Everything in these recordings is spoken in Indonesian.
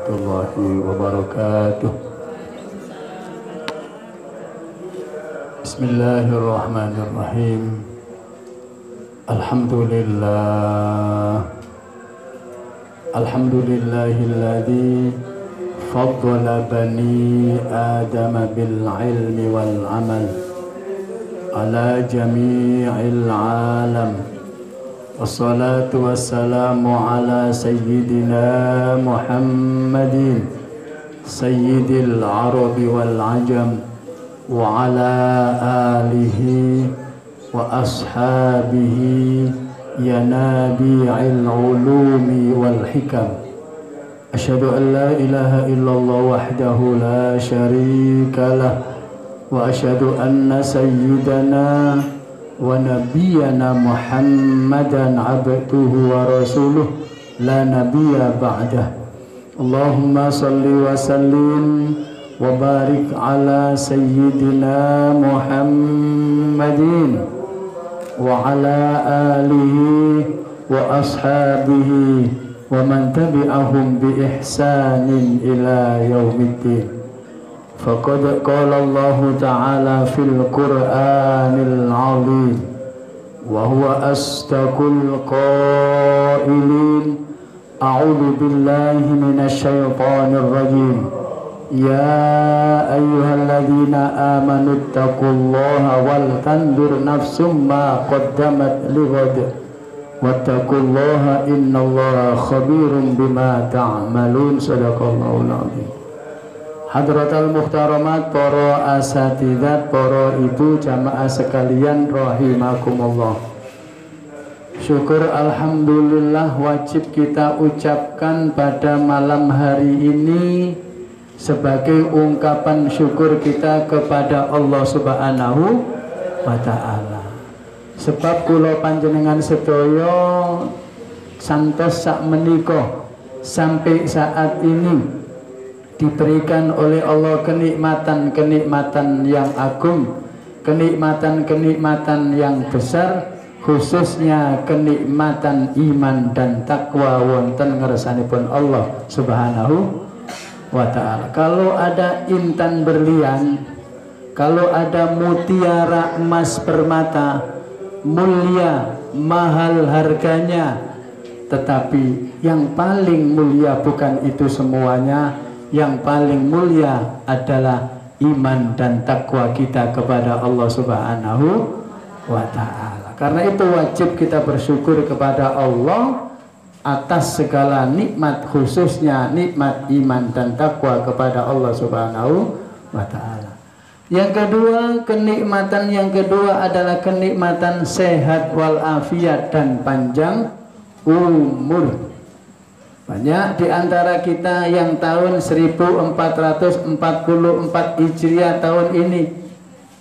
warahmatullahi wabarakatuh. Bismillahirrahmanirrahim. Alhamdulillahilladzi faddala bani Adam bil ilmi wal amal ala jami'il alam. Wassalatu wassalamu ala sayyidina Muhammadin sayyidil arabi wal ajam wa ala alihi wa ashabihi ya nabi'il ulumi wal hikam. Asyhadu an la ilaha illallah wahdahu la syarika lah wa asyhadu anna sayyidana wa nabiyyana Muhammadan abduhu wa rasuluh la nabiyya ba'dah. Allahumma salli wa sallim wa barik ala sayyidina Muhammadin wa ala alihi wa ashabihi wa man tabi'ahum bi ihsanin ila yaumiddin. Faqad qala Allah ta'ala fil Qur'anil 'azim wa huwa asdaqul qailin. A'udzu billahi minasy syaithanir rajim. Ya ayyuhalladzina amanu taqullaha wal tanzur nafsum ma qaddamat lighad wattaqullaha innallaha khabirum bima ta'malun. Shadaqallahul 'azim. Hadratal muhtaramat, para asatidzat, para ibu jamaah sekalian rahimakumullah. Syukur alhamdulillah wajib kita ucapkan pada malam hari ini sebagai ungkapan syukur kita kepada Allah Subhanahu wa taala. Sebab kula panjenengan sedaya santos sak menika sampai saat ini diberikan oleh Allah kenikmatan-kenikmatan yang agung, kenikmatan-kenikmatan yang besar, khususnya kenikmatan iman dan takwa wonten ngersanipun Allah Subhanahu wa ta'ala. Kalau ada intan berlian, kalau ada mutiara emas permata, mulia, mahal harganya, tetapi yang paling mulia bukan itu semuanya. Yang paling mulia adalah iman dan takwa kita kepada Allah Subhanahu wa ta'ala. Karena itu wajib kita bersyukur kepada Allah atas segala nikmat, khususnya nikmat iman dan takwa kepada Allah Subhanahu wa ta'ala. Yang kedua, kenikmatan yang kedua adalah kenikmatan sehat walafiat dan panjang umur. Banyak di antara kita yang tahun 1444 Hijriah tahun ini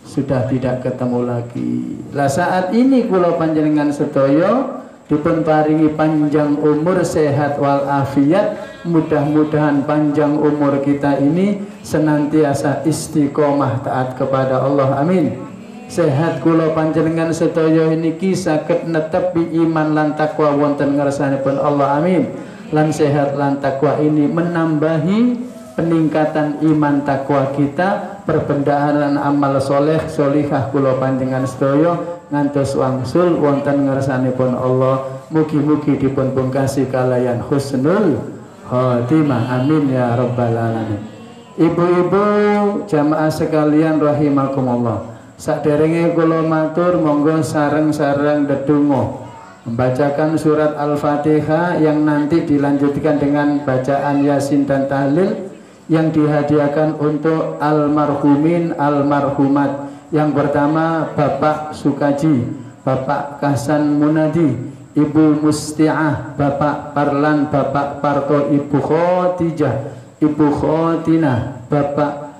sudah tidak ketemu lagi. Lah saat ini kula panjenengan sedaya dipun paringi panjang umur, sehat walafiat. Mudah-mudahan panjang umur kita ini senantiasa istiqomah taat kepada Allah. Amin. Sehat kula panjenengan sedaya niki saged netepi iman lan takwa wonten ngarsanipun Allah. Amin. Lan sehat lan takwa ini menambahi peningkatan iman takwa kita, perbendaan lan amal soleh solihah kula panjenengan sedaya ngantos wangsul wonten ngarsanipun Allah. Mugi-mugi dipun pungkasi kalayan husnul khotimah. Amin ya rabbal alamin. Ibu-ibu jamaah sekalian rahimakumullah, saderenge kula matur monggo sareng-sareng ndedonga membacakan surat Al-Fatihah yang nanti dilanjutkan dengan bacaan Yasin dan Tahlil yang dihadiahkan untuk almarhumin almarhumat. Yang pertama Bapak Sukaji, Bapak Kasan Munadi, Ibu Musti'ah, Bapak Parlan, Bapak Parto, Ibu Khotijah, Ibu Khotinah, Bapak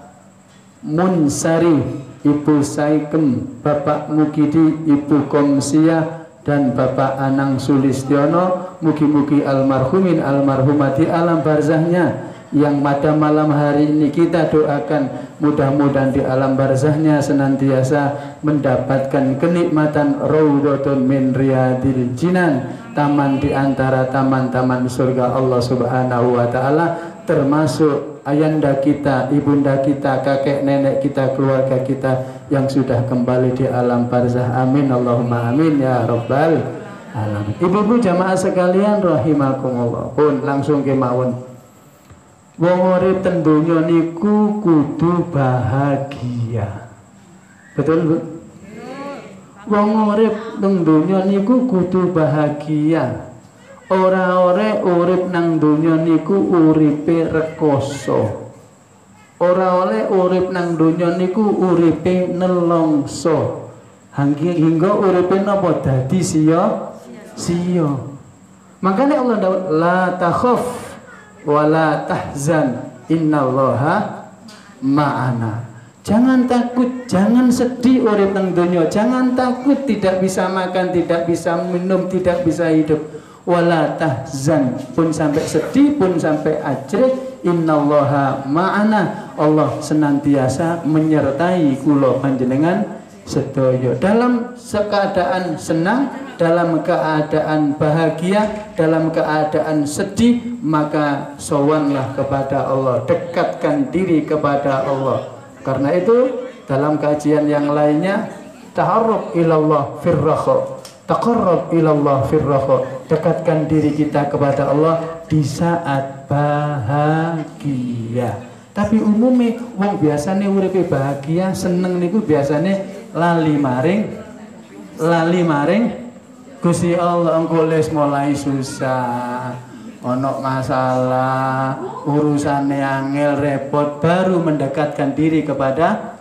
Munsari, Ibu Saikem, Bapak Mukidi, Ibu Komsiah, dan Bapak Anang Sulistiono. Mugi-mugi almarhumin almarhumati alam barzahnya yang pada malam hari ini kita doakan mudah-mudahan di alam barzahnya senantiasa mendapatkan kenikmatan raudhatun min riyadil jinan, taman di antara taman-taman surga Allah Subhanahu wa taala, termasuk ayanda kita, ibunda kita, kakek nenek kita, keluarga kita yang sudah kembali di alam barzah. Amin Allahumma amin ya rabbal alamin. Ibu-ibu jamaah sekalian rahimakumullah, pun langsung kemawon. Wong urip ten donya niku kudu bahagia. Betul, Bu? Wong urip ten donya niku kudu bahagia. Ora ore urip nang donya niku uripe rekoso. Ora oleh urip nang donya niku uripe nelongso. Hingga uripe napa dadi sia-sia. Makanya Allah dawuh la takhaf wala tahzan innallaha ma'ana. Jangan takut, jangan sedih urip nang donya, jangan takut tidak bisa makan, tidak bisa minum, tidak bisa hidup. Wala tahzan, pun sampai sedih, pun sampai ajrih, innallaha ma'ana. Allah senantiasa menyertai kula panjenengan sedaya dalam keadaan senang, dalam keadaan bahagia, dalam keadaan sedih, maka sowanlah kepada Allah, dekatkan diri kepada Allah. Karena itu dalam kajian yang lainnya, ta'arruf ilallah firrakha, taqarrab ilallah firrakha, dekatkan diri kita kepada Allah di saat bahagia. Tapi umumnya wong biasanya uripe bahagia, seneng niku biasanya lali maring Gusti Allah. Engko les mulai susah, ono masalah, urusane angel, repot, baru mendekatkan diri kepada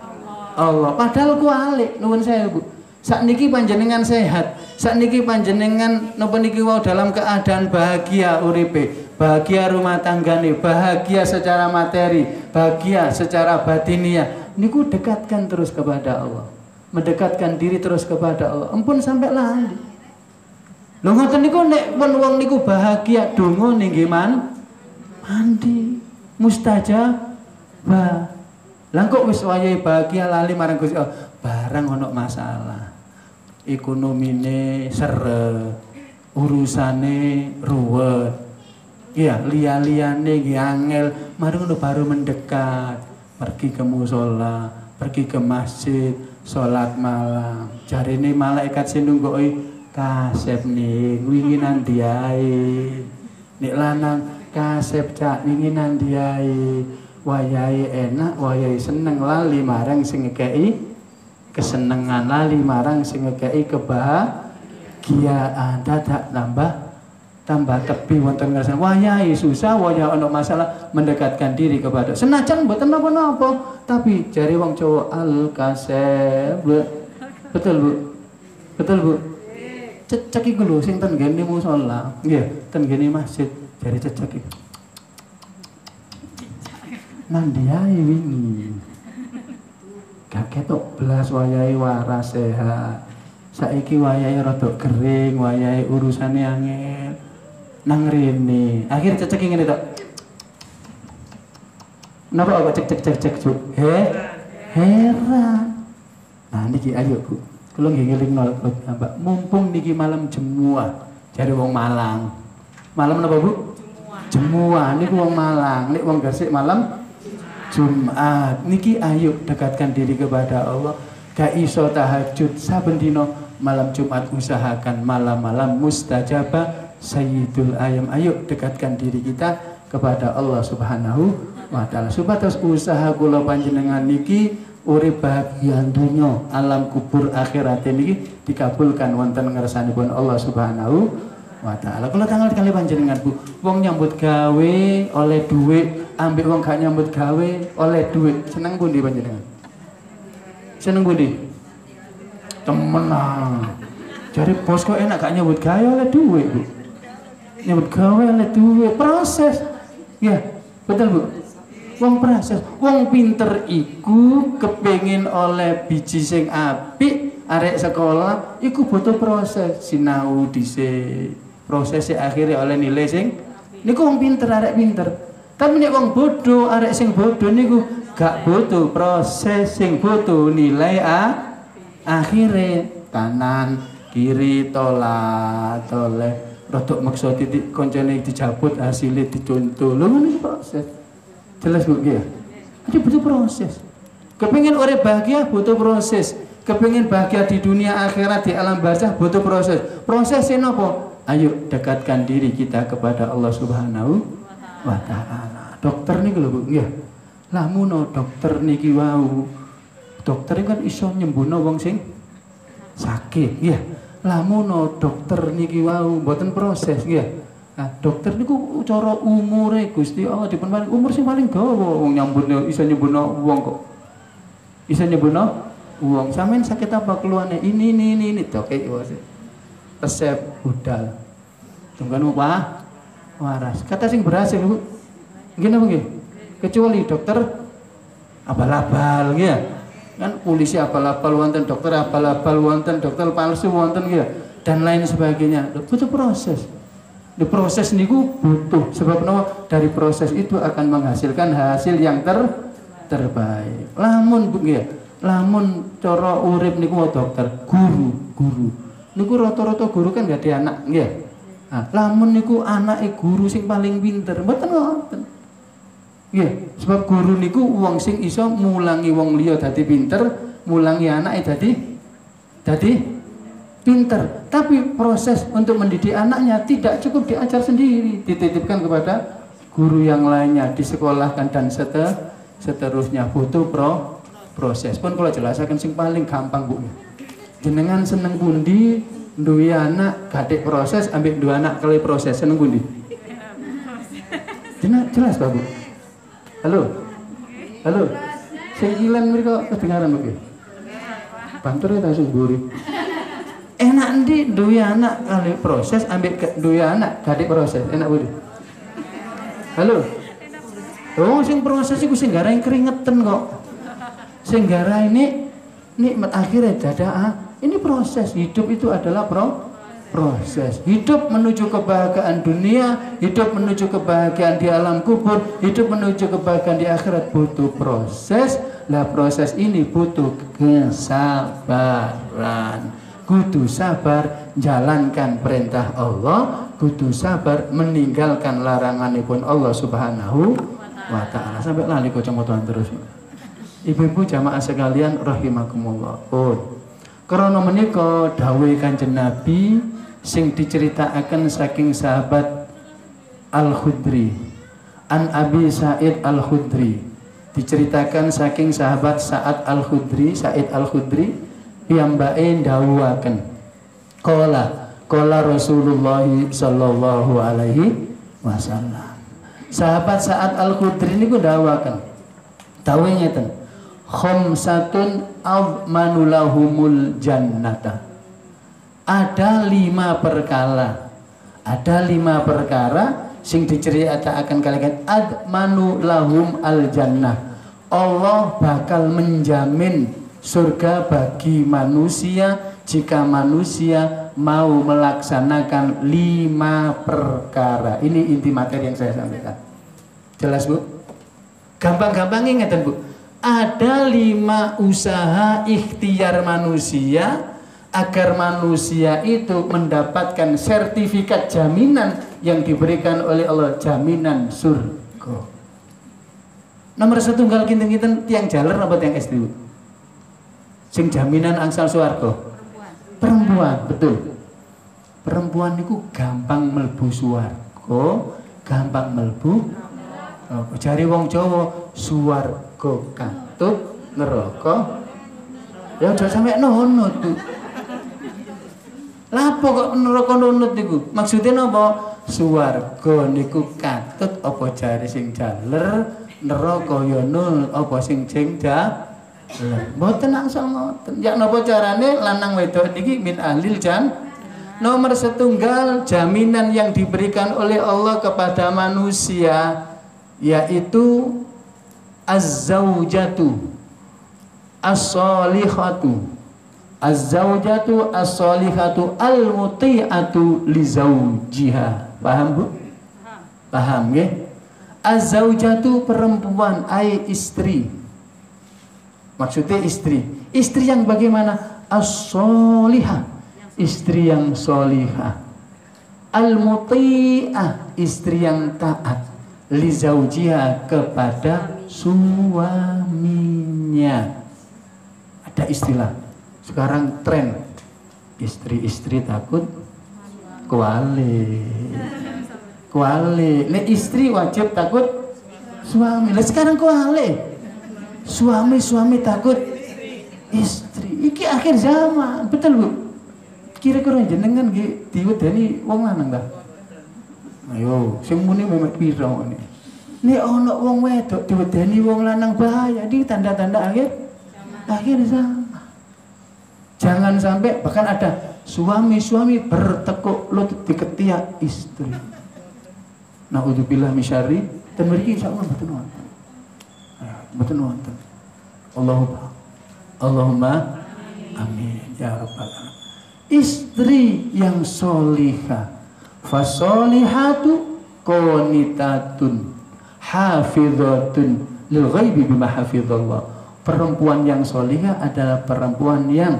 Allah. Padahal ku alik nuwun saya, Bu. Sakniki panjenengan sehat, sakniki panjenengan napa niki wau dalam keadaan bahagia uripe, bahagia rumah tanggane, bahagia secara materi, bahagia secara batiniah. Niku dekatkan terus kepada Allah, mendekatkan diri terus kepada Allah. Ampun sampai lali. Lho ngoten niku nek pun wong niku bahagia donga ning nggih mandi mustajab. Lah kok wis wayahe bahagia lali marang Gusti Allah, barang ono masalah. Ekonomine seret, urusane ruwet. Iya, liya-liyane nggih angel, mari ngono baru mendekat, pergi ke musala, pergi ke masjid, salat malam. Jarine malaikat sing nunggoki kasep ning wingi nandi ae. Nek lanang kasep cak wingi nandi ae. Wayahe enak, wayahe seneng, lali marang sing ngekeki kesenengan, lali marang sing ngekeki kebahagiaan. Dadak tambah tepi wonten ngrasane wayahe susah, wayahe ana masalah, mendekatkan diri kepada senajan mboten napa-napa, tapi jari wong Jawa al kasep. Betul, Bu. Betul, Bu. Cecek iku lho sing ten ngene musala. Nggih, ten ngene masjid jari cecek iki. Nandi ae wingi. Gak ketok belas wayahe waras sehat. Saiki wayahe rada kering, wayahe urusane angel. Nang rene, akhir cecek ngene tok. Napa kok cek Cuk? Heran. Nah niki ayo Bu. Kula nggih ngelingno Mbak, mumpung niki malam Jemuah. Jare wong Malang. Malam napa Bu? Jemuah niku wong Malang, nek wong Gresik malam Jumat. Niki ayo dekatkan diri kepada Allah. Gak iso tahajud saben dina, malam Jumat usahakan malam-malam mustajabah sayyidul ayam. Ayo dekatkan diri kita kepada Allah Subhanahu wa taala. Supados usaha kula panjenengan niki urip bahagia dunya, alam kubur akhirat niki dikabulkan wonten ngersanipun Allah Subhanahu wa taala. Kula tanggal kali panjenengan Bu, wong nyambut gawe oleh duit, ambek wong gak nyambut gawe oleh duit, seneng pundi panjenengan? Seneng pundi? Temenan. Jadi bos kok enak gak nyambut gawe oleh duit, Bu. Nyambut gawe oleh duit, proses. Ya, betul Bu. Wong proses, wong pinter iku kepengin oleh biji sing apik, arek sekolah iku butuh proses, sinau dhisik. Prosesnya akhirnya oleh nilai sing niku wong pinter, arek pinter. Tapi nek wong bodoh, arek sing bodoh niku gak butuh proses, sing butuh nilai akhire kanan kiri tolak rodok maksa titik koncone dijabut hasilnya dicontoh lho ngene proses. Jelas Bu ya? Ini butuh proses. Kepengin urip bahagia butuh proses. Kepengin bahagia di dunia akhirat di alam barzakh butuh proses. Prosesnya napa? Ayo dekatkan diri kita kepada Allah Subhanahu wa ta'ala. Dokter niki lho Bu nggih. Lamun dokter niki wau. Dokter kan iso nyembuhno wong sing sakit nggih. Lamun dokter niki wau mboten proses nggih. Nah, dokter niku cara umure Gusti Allah dipun paring umur sing paling gawa wong nyambutno iso nyembuhno wong kok. Iso nyembuhno wong. Sampeyan sakit apa keluhane? Ini dok resep budal. Tunggu apa? Waras. Kata sing berhasil Bu. Nggih napa nggih? Kecuali dokter abal-abal nggih. Kan polisi abal-abal wonten, dokter abal-abal wonten, dokter palsu wonten nggih dan lain sebagainya. Butuh proses. Di proses niku butuh sebab dari proses itu akan menghasilkan hasil yang terbaik. Lamun Bu nggih, lamun cara urip niku dokter, guru. Niku rata-rata guru kan gak ada anak nggih. Nah, lamun niku anake guru sing paling pinter, mboten ngoten. Nggih, sebab guru niku wong sing iso mulangi wong liya dadi pinter, mulangi anake dadi pinter. Tapi proses untuk mendidik anaknya tidak cukup diajar sendiri, dititipkan kepada guru yang lainnya, disekolahkan dan seterusnya. Butuh proses. Pun kalau jelasaken sing paling gampang Bu. Jenengan seneng pundi duwe anak gadek proses ambek duwe anak kali proses seneng pundi? Jelas Pak Bu. Halo. Sing ilang mriko kedengaran Bu. Banture ta sing mburi. Enak ndi duwe anak kali proses ambek duwe anak gadek proses enak pundi? Halo. Oh sing proses iku sing garai keringetan kok. Sing garai ini nikmat akhirat dadah. Ini proses. Hidup itu adalah proses. Hidup menuju kebahagiaan dunia, hidup menuju kebahagiaan di alam kubur, hidup menuju kebahagiaan di akhirat butuh proses. Lah proses ini butuh kesabaran. Kudu sabar jalankan perintah Allah, kudu sabar meninggalkan laranganipun Allah Subhanahu wa ta'ala. Sampai lali kocok-kocokan terus. Ibu-ibu jamaah sekalian rahimakumullah. Karena menika dawuh Kanjeng Nabi sing diceritakaken saking sahabat Al-Khudri. An Abi Sa'id Al-Khudri. Diceritakan saking sahabat Sa'id Al-Khudri piyambake dawuhaken. Qala Rasulullah sallallahu alaihi wasallam. Sahabat Sa'id Al-Khudri niku dawuhaken. Dawuh ngeten. Khamsatun azmanulahumul jannata. Ada 5 perkara sing diceritakan kalian azmanulahum al jannah. Allah bakal menjamin surga bagi manusia jika manusia mau melaksanakan 5 perkara. Ini inti materi yang saya sampaikan. Jelas Bu? Gampang-gampang ngeten Bu. Ada 5 usaha ikhtiar manusia agar manusia itu mendapatkan sertifikat jaminan yang diberikan oleh Allah, jaminan surga. Nomor 1 kinten-kinten tiang jaler apa tiang SD? Sing jaminan angsal swarga. Perempuan, betul. Perempuan niku gampang mlebu swarga, gampang mlebu. Jari wong Jawa swarga katut neraka ya aja sampe nunut tuh. Lapo kok neraka nunut niku? Maksudnya napa? Swarga niku katut apa jari sing jaler, neraka ya nunut apa sing jaler. Mboten angsal ngoten. Ya napa carane lanang wedok niki min ahlil Nomor 1 jaminan yang diberikan oleh Allah kepada manusia yaitu az-zaujatu as-solihatu al-muti'atu li zaujiha. Paham Bu? Paham nggih? Az-zaujatu perempuan, ai istri. Maksudnya istri. Istri yang bagaimana? As-solihah, istri yang solihah. Al-muti'ah, istri yang taat. Li zaujiha, kepada suaminya. Ada istilah sekarang tren, istri-istri takut kuali. Kuali. Nek istri wajib takut suami. Lah sekarang kuali. Suami takut istri. Iki akhir zaman, betul Bu? Kira-kira jenengan nggih diwedeni wong lanang ta? Ayo, sing muni memek pira ngene. Nek ana wong wedok diwedeni wong lanang bahaya, di tanda-tanda akhir zaman. Jangan sampai bahkan ada suami bertekuk lutut di ketiak istri. Naudzubillah misyari, dan mriki insyaallah mboten wonten. Mboten wonten. Allahumma amin ya rabbal alamin. Istri yang solihah, fasolihatu qanitatun hafizatun lil ghaibi bima hafizallah. Perempuan yang solihah adalah perempuan yang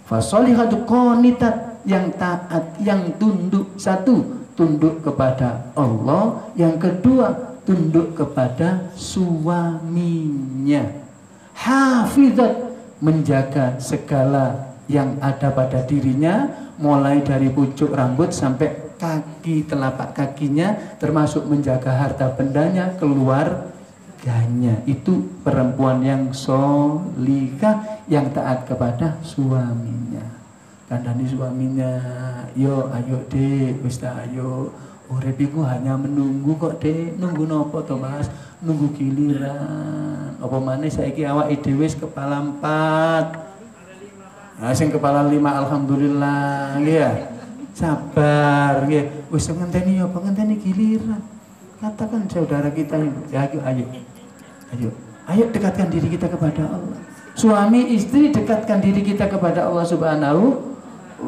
fasolihatu qanitat, yang taat, yang tunduk. Satu, tunduk kepada Allah. Yang kedua, tunduk kepada suaminya. Hafizat, menjaga segala yang ada pada dirinya, mulai dari pucuk rambut sampai kaki, telapak kakinya, termasuk menjaga harta bendanya, keluarganya. Itu perempuan yang solihah, yang taat kepada suaminya. Kandani suaminya, yo ayo dek, wis ayo. Urip iku hanya menunggu kok dek. Nunggu nopo to Mas? Nunggu giliran. Apa maneh saiki awake dhewe wis kepala 4. Nah, sing kepala 5 alhamdulillah nggih ya. Sabar nggih. Wis ngenteni apa ngenteni giliran. Katakan saudara kita ini, ya ayo. Ayo dekatkan diri kita kepada Allah. Suami istri dekatkan diri kita kepada Allah Subhanahu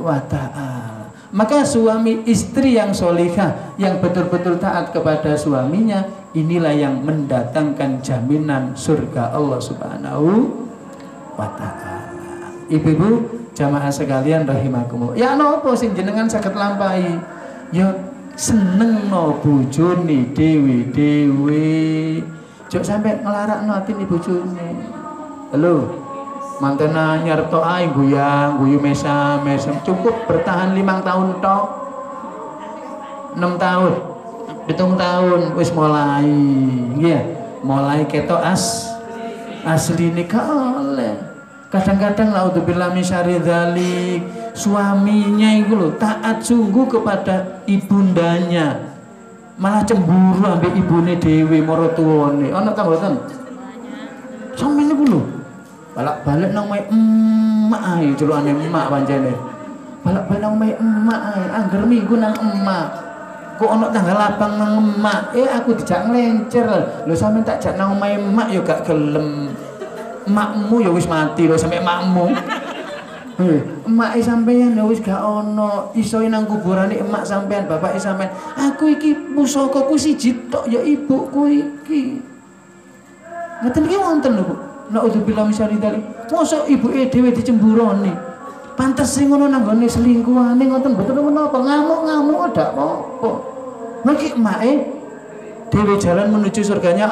wa ta'ala. Maka suami istri yang solihah, yang betul-betul taat kepada suaminya, inilah yang mendatangkan jaminan surga Allah Subhanahu wa ta'ala. Ibu-ibu jamaah sekalian rahimakumullah. Ya napa sing jenengan saged lampahi? Ya seneng no bojone dewe-dewe. Jok sampai ngelarakno atine bojone. Halo. Manten anyar tok ae guyu mesam cukup bertahan 5 tahun tok. 6 tahun. 7 tahun wis mulai nggih. Mulai ketok asline oleh. Kadang-kadang naudzubillah min syarri dzalik, suaminya itu loh taat sungguh kepada ibundanya. Malah cemburu ambek ibune dhewe maratuwane. Ana ta mboten? Sampeyan niku lho. Balak-balik nang omahe emak ae, celukane emak pancene. Balak-balik nang omahe emak ae, angger minggu nang emak. Kok ana tanggal abang nang emak, aku dijak nglencer. Lho sampeyan tak jak nang omahe emak ya gak gelem. Emakmu ya wis mati lho sampe emakmu. Emak sampeyan ya wis gak ono, iso nang kuburane emak sampeyan, bapak sampeyan. Aku iki pusakaku siji tok ya ibuku iki. Ngoten iki wonten lho, Bu. Naudzubillah min syarri dzalik. Mosok ibuke dhewe dicemburoni. Pantes sing ngono nang gone selingkuhane ngoten mboten menapa, ngamuk-ngamuk ndak apa-apa. Niki emake dhewe jalan menuju surganya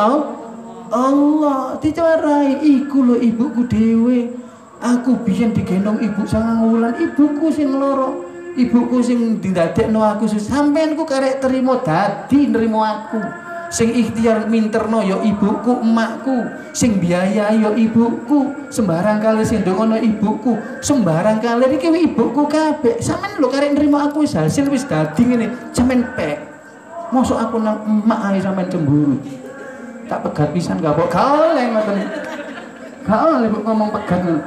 Allah dicarai iku lho ibuku dhewe. Aku biyen digendong ibu 9 wulan, ibuku sing loro, ibuku sing didadekno aku sampeyan ku karek terima dadi nrimo aku. Sing ikhtiar minterno ya ibuku, emakku, sing biaya ya ibuku, sembarang kali sing ndongono ibuku, sembarang kali iki ibuku kabeh. Sampeyan lho karek nrimo aku wis hasil wis dadi ngene, sampeyan pek. Mosok aku nang emak ae sampeyan cemburu. Tak pegat pisan gak kok kaleng ngoten. Gak oleh ngomong pegat ngono.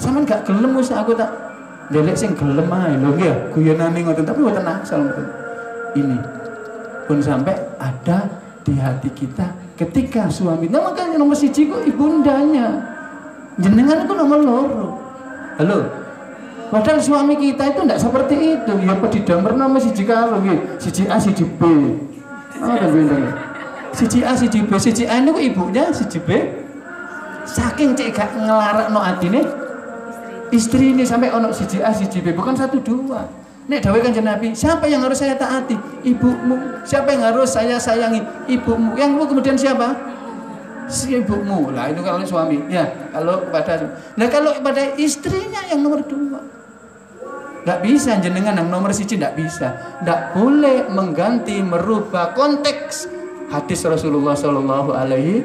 Sampeyan gak gelem wis aku tak ndelek sing gelem ae lho nggih guyonane ngoten tapi mboten asal ngoten. Ini pun sampai ada di hati kita ketika suami. Nah makanya nomor 1 kok ibundanya. Jenengan itu nomor 2. Halo. Padahal suami kita itu tidak seperti itu. Ya pedidamper nomor 1 karo nggih. 1A 1B. Oh, dan pinter. Siji A, siji B, siji A niku ibunya, siji B. Saking cek gak ngelarakno atine istri ini sampai ono siji A, siji B, bukan 1 2. Nek dawuh Kanjeng Nabi, siapa yang harus saya taati? Ibumu. Siapa yang harus saya sayangi? Ibumu. Yang kemudian siapa? Si ibumu. Lah itu kalau suami. Ya, kalau kepada kalau kepada istrinya yang nomor 2. Nggak bisa jenengan yang nomor 1 nggak bisa. Nggak boleh mengganti merubah konteks hadis Rasulullah Shallallahu Alaihi.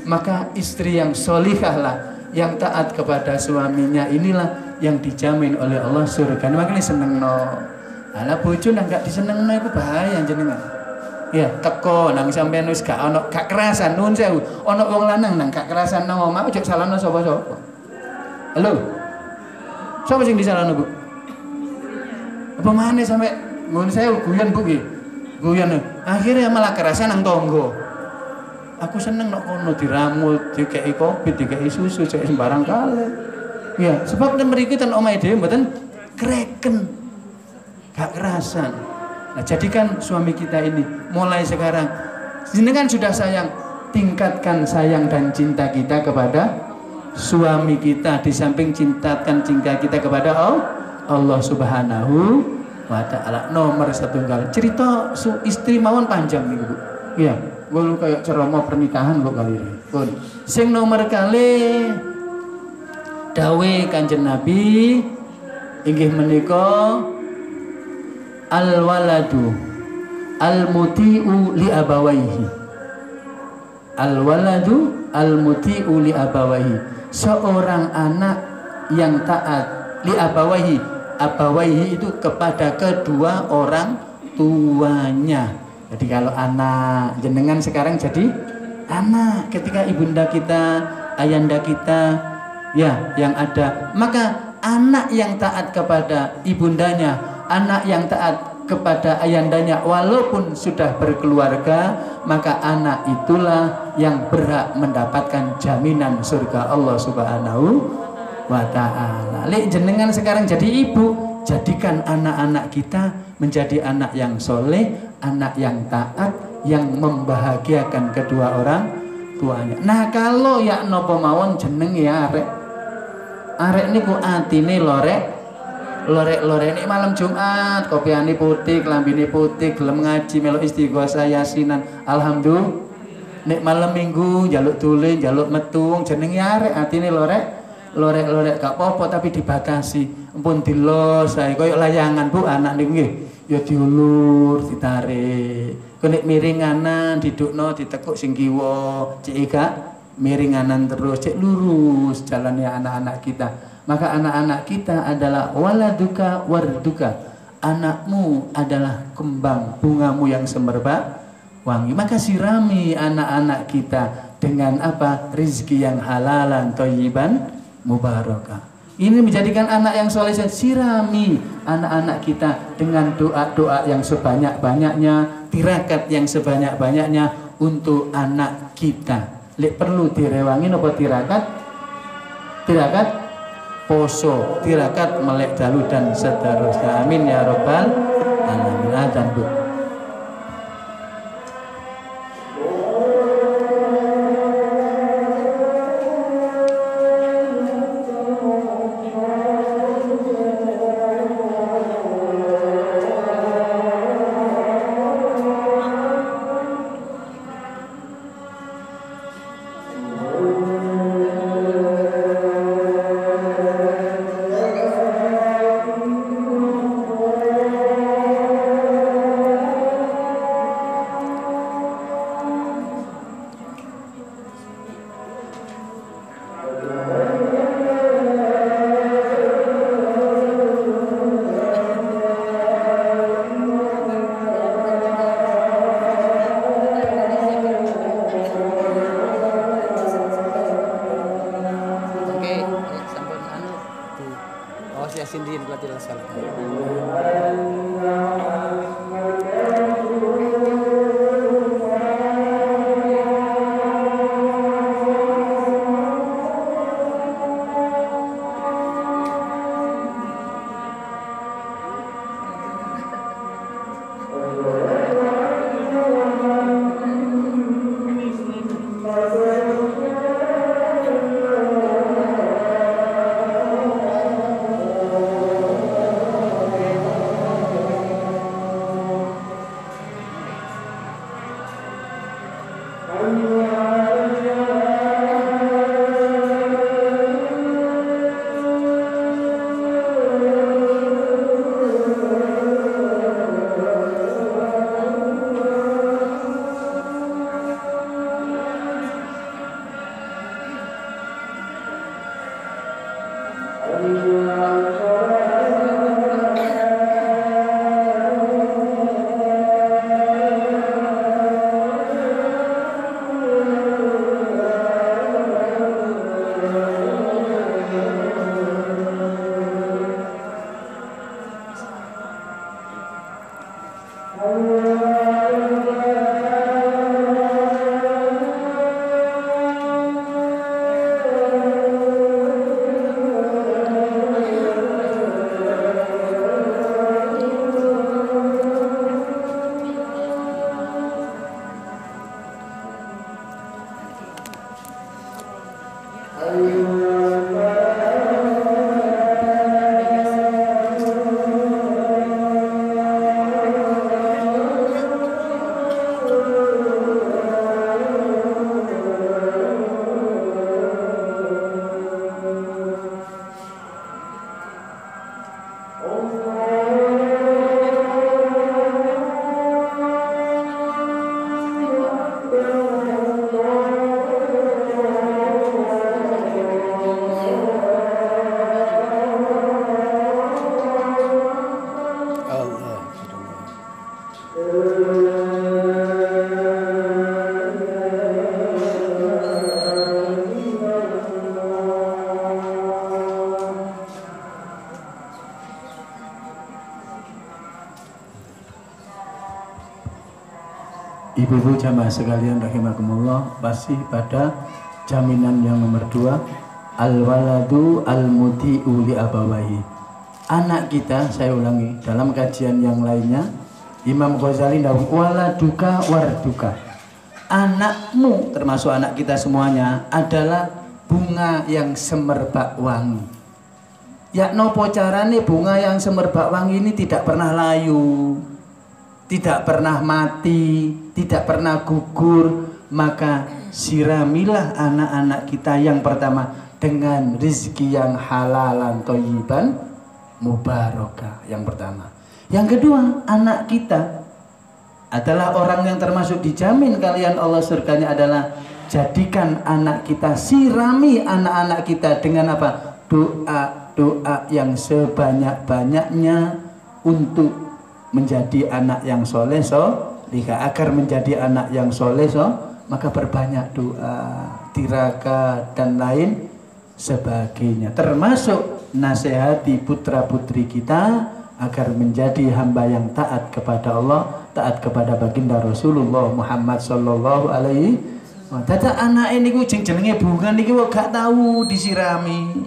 Maka istri yang solihah lah, yang taat kepada suaminya inilah yang dijamin oleh Allah surga. Makanya seneng no. Ala bojo nang gak diseneng no itu bahaya jenengan. Ya teko nang sampean wis gak ono gak kerasan nuwun sewu. Ono wong lanang nang gak kerasan nang omah ojo salahno sapa-sapa. Halo. Sapa sing disalahno, Bu? Apa maneh sampe nuwun sewu guyon Bu nggih. Guyon. Akhirnya malah kerasan nang tangga. Aku seneng nek kono diramut, dikeki kopi, dikeki susu, cek sembarang kali. Ya, sebab mriki ten omahe dhewe mboten kreken. Gak kerasan. Nah, jadikan suami kita ini mulai sekarang jenengan sudah sayang, tingkatkan sayang dan cinta kita kepada suami kita di samping cintakan cinta kita kepada Allah Subhanahu wa taala. Nomor 1 cerita istri mawon panjang nih, Bu. Iya, gua kayak ceramah pernikahan kok kali ini. Pun. Sing nomor kali dawe Kanjeng Nabi inggih menika al waladu al muti'u li abawaihi. Al waladu al muti'u li abawaihi. Seorang anak yang taat li abawaihi. Abawaihi itu kepada kedua orang tuanya. Jadi kalau anak jenengan sekarang jadi anak ketika ibunda kita, ayanda kita ya yang ada, maka anak yang taat kepada ibundanya, anak yang taat kepada ayandanya walaupun sudah berkeluarga, maka anak itulah yang berhak mendapatkan jaminan surga Allah Subhanahu wa ta'ala. Lek jenengan sekarang jadi ibu, jadikan anak-anak kita menjadi anak yang soleh, anak yang taat, yang membahagiakan kedua orang tuanya. Nah kalau ya nopo mawon jeneng ya arek niku atine lorek nek malam Jumat kopiane putih, klambine putih, gelem ngaji melu istighosah yasinan, alhamdulillah. Nek malam Minggu njaluk dolen, njaluk metung, jenenge arek atine lorek gak apa-apa tapi dibatasi. Ampun dilos sae koyo layangan, Bu, anak niku nggih ya diulur, ditarik. Nek miring kanan didukno ditekuk sing kiwa, cek gak miring kanan terus, cek lurus jalannya anak-anak kita. Maka anak-anak kita adalah waladuka warduka. Anakmu adalah kembang bungamu yang semerbak wangi. Maka sirami anak-anak kita dengan apa? Rizki yang halalan, thayyiban, mubarakah. Ini menjadikan anak yang soleh. Sirami anak-anak kita dengan doa-doa yang sebanyak-banyaknya, tirakat yang sebanyak-banyaknya untuk anak kita. Lek perlu direwangi apa tirakat? Tirakat poso, tirakat melek dalu dan seterusnya. Amin ya rabbal alamin. Adzan, Bu. Ibu-ibu jamaah sekalian rahimakumullah, masih pada jaminan yang nomor 2, al-waladu al-muti'u li abawahi. Anak kita, saya ulangi, dalam kajian yang lainnya Imam Ghazali ndawuh waladuka warduka. Anakmu termasuk anak kita semuanya adalah bunga yang semerbak wangi. Ya nopo carane bunga yang semerbak wangi ini tidak pernah layu, tidak pernah mati, tidak pernah gugur. Maka siramilah anak-anak kita yang pertama dengan rizki yang halalan thayyiban mubarakah, yang pertama. Yang kedua, anak kita adalah orang yang termasuk dijamin kalian Allah surganya adalah jadikan anak kita, sirami anak-anak kita dengan apa? Doa yang sebanyak-banyaknya untuk menjadi anak yang soleh solihah. Agar menjadi anak yang soleh maka perbanyak doa, tirakat dan lain sebagainya. Termasuk nasihati putra putri kita agar menjadi hamba yang taat kepada Allah, taat kepada baginda Rasulullah Muhammad sallallahu alaihi wasallam. Tata anak ini ku jenenge bunga niki gak tahu disirami,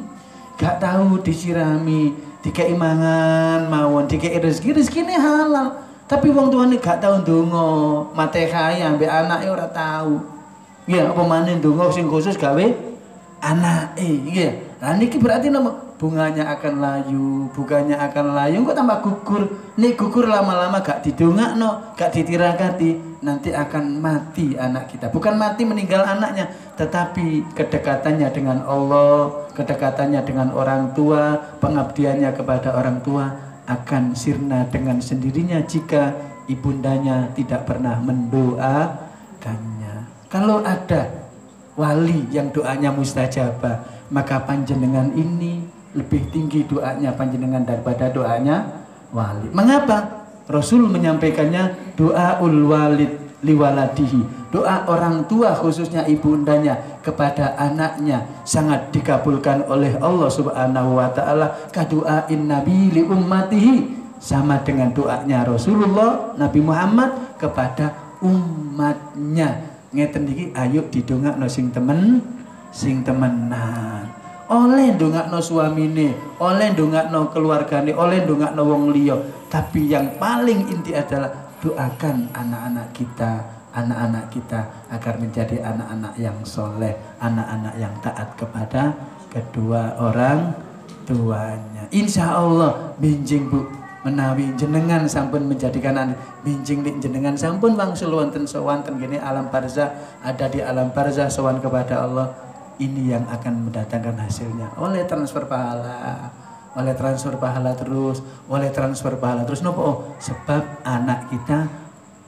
gak tahu disirami, dikei mangan mawon, dikei rezeki ini halal. Tapi wong tuane gak tahu ndonga, Fatihah ambek anake ora tahu. Ya apa maneh ndonga sing khusus gawe anake, nggih. Lah niki berarti bunganya akan layu, bunganya akan layu, kok tambah gugur. Nih gugur lama-lama gak didongakno, gak ditirakati, nanti akan mati anak kita. Bukan mati meninggal anaknya, tetapi kedekatannya dengan Allah, kedekatannya dengan orang tua, pengabdiannya kepada orang tua akan sirna dengan sendirinya jika ibundanya tidak pernah mendoakannya. Kalau ada wali yang doanya mustajabah, maka panjenengan ini lebih tinggi doanya panjenengan daripada doanya wali. Mengapa? Rasul menyampaikannya doaul walid liwaladihi. Doa orang tua khususnya ibundanya kepada anaknya sangat dikabulkan oleh Allah Subhanahu wa taala. Kadu'ain nabi li ummatihi, sama dengan doanya Rasulullah Nabi Muhammad kepada umatnya. Ngeten iki ayo didongakno sing temenan. Oleh ndongakno suamine, oleh ndongakno keluargane, oleh ndongakno wong liya, tapi yang paling inti adalah doakan anak-anak kita agar menjadi anak-anak yang soleh, anak-anak yang taat kepada kedua orang tuanya. Insya Allah binjing Bu menawi jenengan sampun menjadikan anak binjing jenengan sampun wangsul wonten sowan ten gene alam barzah, ada di alam barzah sowan kepada Allah. Ini yang akan mendatangkan hasilnya oleh transfer pahala, oleh transfer pahala terus, oleh transfer pahala terus. Nopo? Sebab anak kita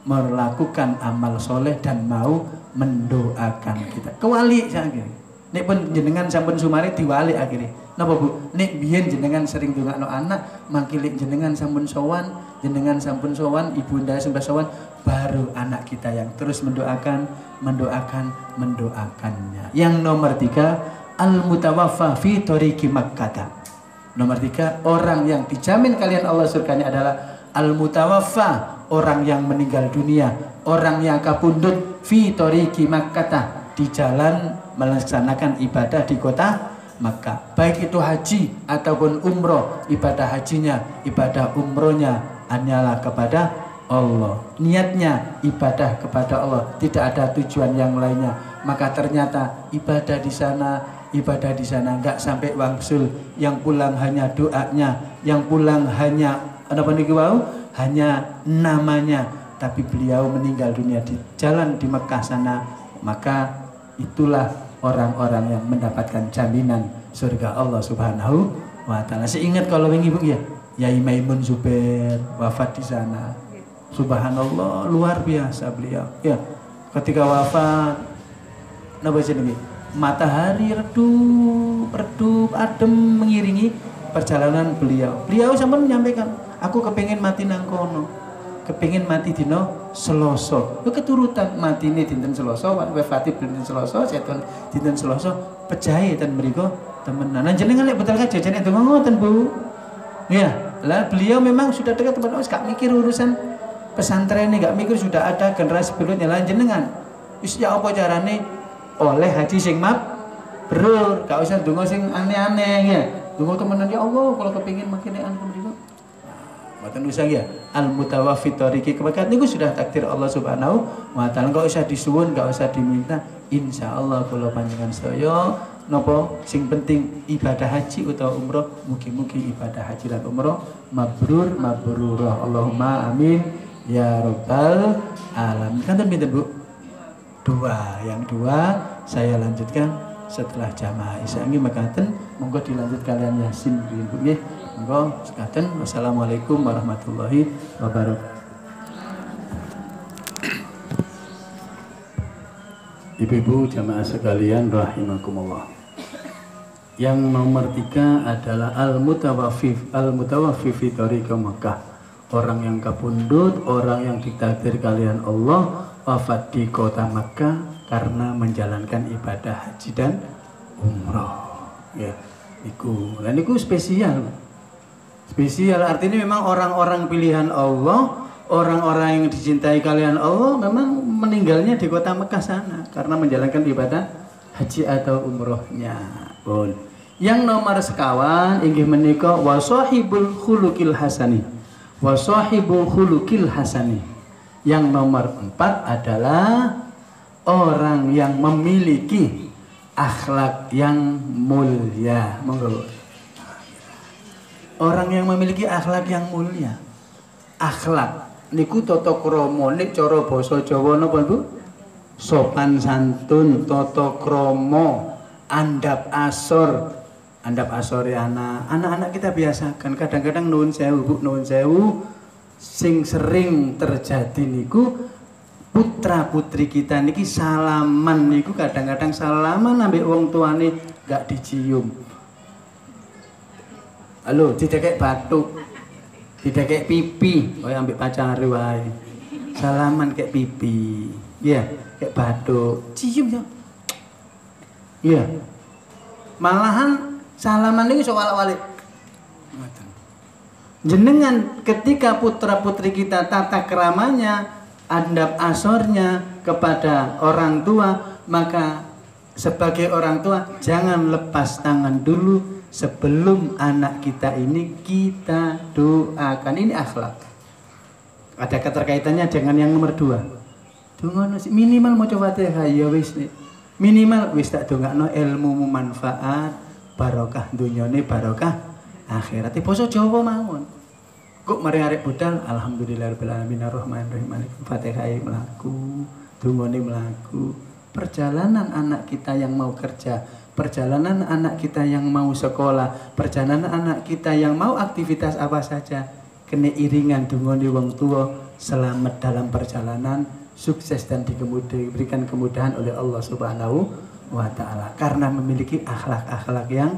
melakukan amal soleh dan mau mendoakan kita. Kewali saja. Nek pun jenengan sampun sumari diwali akhirnya. Napa Bu? Nek biyen jenengan sering ndongakno anak, mangkili jenengan sampun sowan, ibunda sembah sowan, baru anak kita yang terus mendoakannya. Yang nomor 3, al-mutawaffa fi thoriqi Makkah. Nomor 3, orang yang dijamin kalian Allah surganya adalah al-mutawaffa, orang yang meninggal dunia, orang yang kapundhut fi thoriqi Makkah, di jalan melaksanakan ibadah di kota Makkah, baik itu haji ataupun umroh, ibadah hajinya, ibadah umrohnya hanyalah kepada Allah, niatnya ibadah kepada Allah, tidak ada tujuan yang lainnya, maka ternyata ibadah di sana nggak sampai wangsul, yang pulang hanya doanya, yang pulang hanya hanya namanya, tapi beliau meninggal dunia di jalan di Mekah sana, maka itulah orang-orang yang mendapatkan jaminan surga Allah Subhanahu wa Ta'ala. Saya ingat kalau wingi Bu ya, Yai Maimun Zubair wafat di sana. Subhanallah, luar biasa beliau. Ya, ketika wafat, napa jenenge? Matahari redup adem mengiringi perjalanan beliau. Beliau sampeyan menyampaikan, aku kepengin mati nang kono. Kepingin mati dino Selasa. Itu keturutan mati ini dinten Selasa, wafati dinten Selasa, setan dinten Selasa, pejahe ten mriku temenan. Nah jenengan lek betul kan jajan itu ngoten Bu. Ya, lah beliau memang sudah dekat teman gak mikir urusan pesantren ini, gak mikir sudah ada generasi berikutnya lah jenengan. Wis ya apa carane oleh haji sing mabrur, gak usah donga sing aneh-aneh ya. Donga temenan ya Allah kalau kepingin makin aneh mriku. Mboten usah ya. Al-mutawaffi thoriqi Makkah niku sudah takdir Allah Subhanahu wa Ta'ala. Enggak usah disuwun, enggak usah diminta. Insyaallah kula panjenengan sedaya napa sing penting ibadah haji utawa umroh, mugi-mugi ibadah haji lan umroh mabrur mabrurah. Allahumma amin ya rabbal alamin. Kanten pinten Bu? Yang dua saya lanjutkan setelah jamaah isya nggih mekaten, monggo dilanjut kalian Yasin Bu nggih. Monggo sekaten. Wassalamualaikum warahmatullahi wabarakatuh. Ibu-ibu jamaah sekalian rahimakumullah. Yang nomor 3 adalah al-mutawaffi fi thoriqi Makkah. Orang yang kapundhut, orang yang ditakdir kalian Allah wafat di kota Makkah karena menjalankan ibadah haji dan umrah. Ya, niku spesial. Spesial artinya memang orang-orang pilihan Allah, orang-orang yang dicintai kalian Allah memang meninggalnya di kota Mekah sana karena menjalankan ibadah haji atau umrohnya. Pun. Yang nomor sekawan inggih menika wasahibul khuluqil hasani. Wasahibul khuluqil hasani. Yang nomor 4 adalah orang yang memiliki akhlak yang mulia. Monggo. Orang yang memiliki akhlak yang mulia. Akhlak niku tata krama, nek cara basa Jawa napa Bu? Sopan santun, tata krama, andap asor. Andap asore anak-anak kita biasakan. Kadang-kadang nuwun sewu Bu, nuwun sewu sing sering terjadi niku putra putri kita niki salaman niku kadang-kadang salaman ambek wong tuane gak dicium. Halo, didekek batuk, didekek pipi, kaya ambek pacare wae. Salaman kayak pipi, iya, kayak batuk, cium ya. Iya. Malahan salaman niku iso walak-walik. Jenengan ketika putra putri kita tata keramanya, adab asornya kepada orang tua, maka sebagai orang tua jangan lepas tangan dulu sebelum anak kita ini kita doakan. Ini akhlak. Ada keterkaitannya dengan yang nomor 2. Minimal mau coba Fatihah ya wis. Minimal wis tak dongakno ilmu manfaat, barokah dunyane, barokah akhirat. Basa Jawa mawon. Kok mari arek budal alhamdulillahirabbil alamin arrahmanirrahim malikum Fatihah mlaku, dungane mlaku. Perjalanan anak kita yang mau kerja, perjalanan anak kita yang mau sekolah, perjalanan anak kita yang mau aktivitas apa saja, kena iringan dungane wong tua, selamat dalam perjalanan, sukses dan diberikan kemudahan oleh Allah Subhanahu wa Ta'ala karena memiliki akhlak-akhlak yang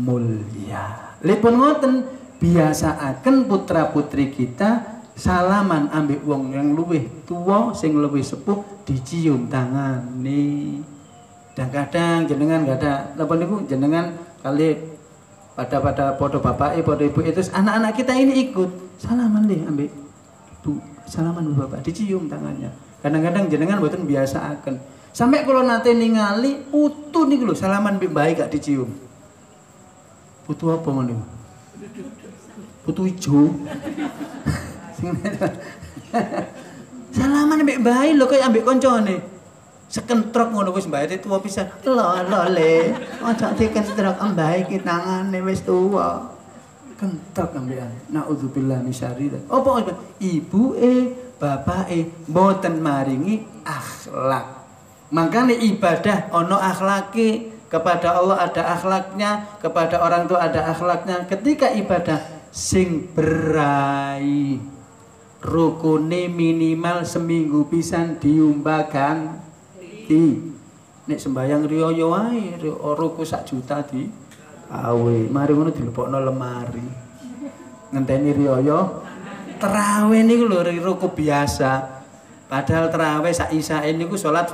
mulia. Lepun ngoten biasaaken putra putri kita salaman ambek wong yang luwih tua sing luwih sepuh dicium tangane. Dan kadang jenengan gak ada napa niku jenengan kali pada foto bapak pada ibu itu anak-anak kita ini ikut salaman deh ambek Bu, salaman Bu Bapak, dicium tangannya. Kadang-kadang jenengan mboten biasaaken. Sampai kalau nate ningali utuh niku lho salaman mbek bae gak dicium. Putu apa ngono? Putu ijo. Salaman mbek bae lho kaya ambek koncone. Sekentrok ngono wis mbae tuwa pisan. Lho le, aja dikentrok mbae ki tangane wis tuwa. Kentrok ambekan. Naudzubillah min syarri. Apa ibuke, bapake mboten maringi akhlak. Makanya ibadah ono akhlake, kepada Allah ada akhlaknya, kepada orang tua ada akhlaknya. Ketika ibadah sing berai rukune minimal seminggu pisan diumbakan nek sembayang riyo wae ruku 1 juta di awe mari ngono dilepokno lemari ngenteni riyo tarawih niku lho ruku biasa padahal tarawih sak isae niku salat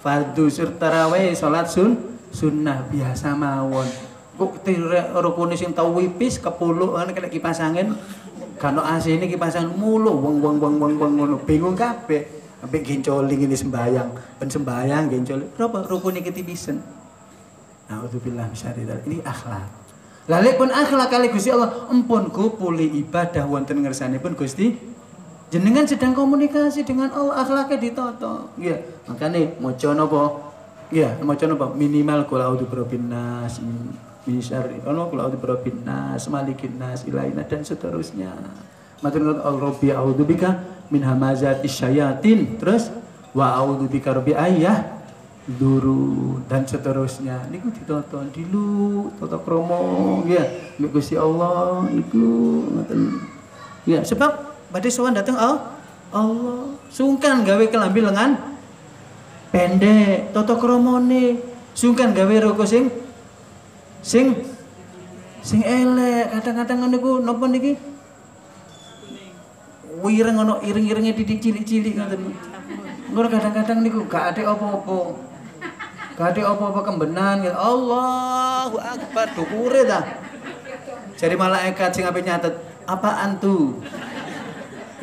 fardhu sur tarawih salat sunnah biasa mawon kok rukune sing tau wipis kepuluk kan kena kipas angin kan AC ini kipas angin mulu wong ngono bingung kabeh ambek gencoling ini sembayang ben sembayang gencoling berapa rukune ketipisen. Nauzubillah misyari ini akhlak. Lha pun akhlak kali Gusti Allah empun kupuli ibadah wonten ngersanipun Gusti jenengan sedang komunikasi dengan Allah akhlaknya ditata. Nggih, makane maca napa? Nggih, maca napa? Minimal qul a'udzu birabbin nas min syarri qul a'udzu birabbin nas malikin nas ilaina dan seterusnya. Matur nuwun Rabbi a'udzubika min hamazatis syayatin terus wa a'udzubika rabbi ayyah duru dan seterusnya niku ditonton dilu tata krama ya nek Gusti Allah niku ngoten ya sebab badhe sowan dateng Allah sungkan gawe kelambi lengan pendek tata kramane sungkan gawe roko sing elek kadang-kadang niku napa niki wireng ono iring-iringe titik cilik-cilik ngoten. Ngono kadang-kadang niku gak ada apa-apa. Gak ada apa-apa kembenan gitu. Allahu Akbar dukure ta. Jare malaikat sing ape nyatet, apaan tuh?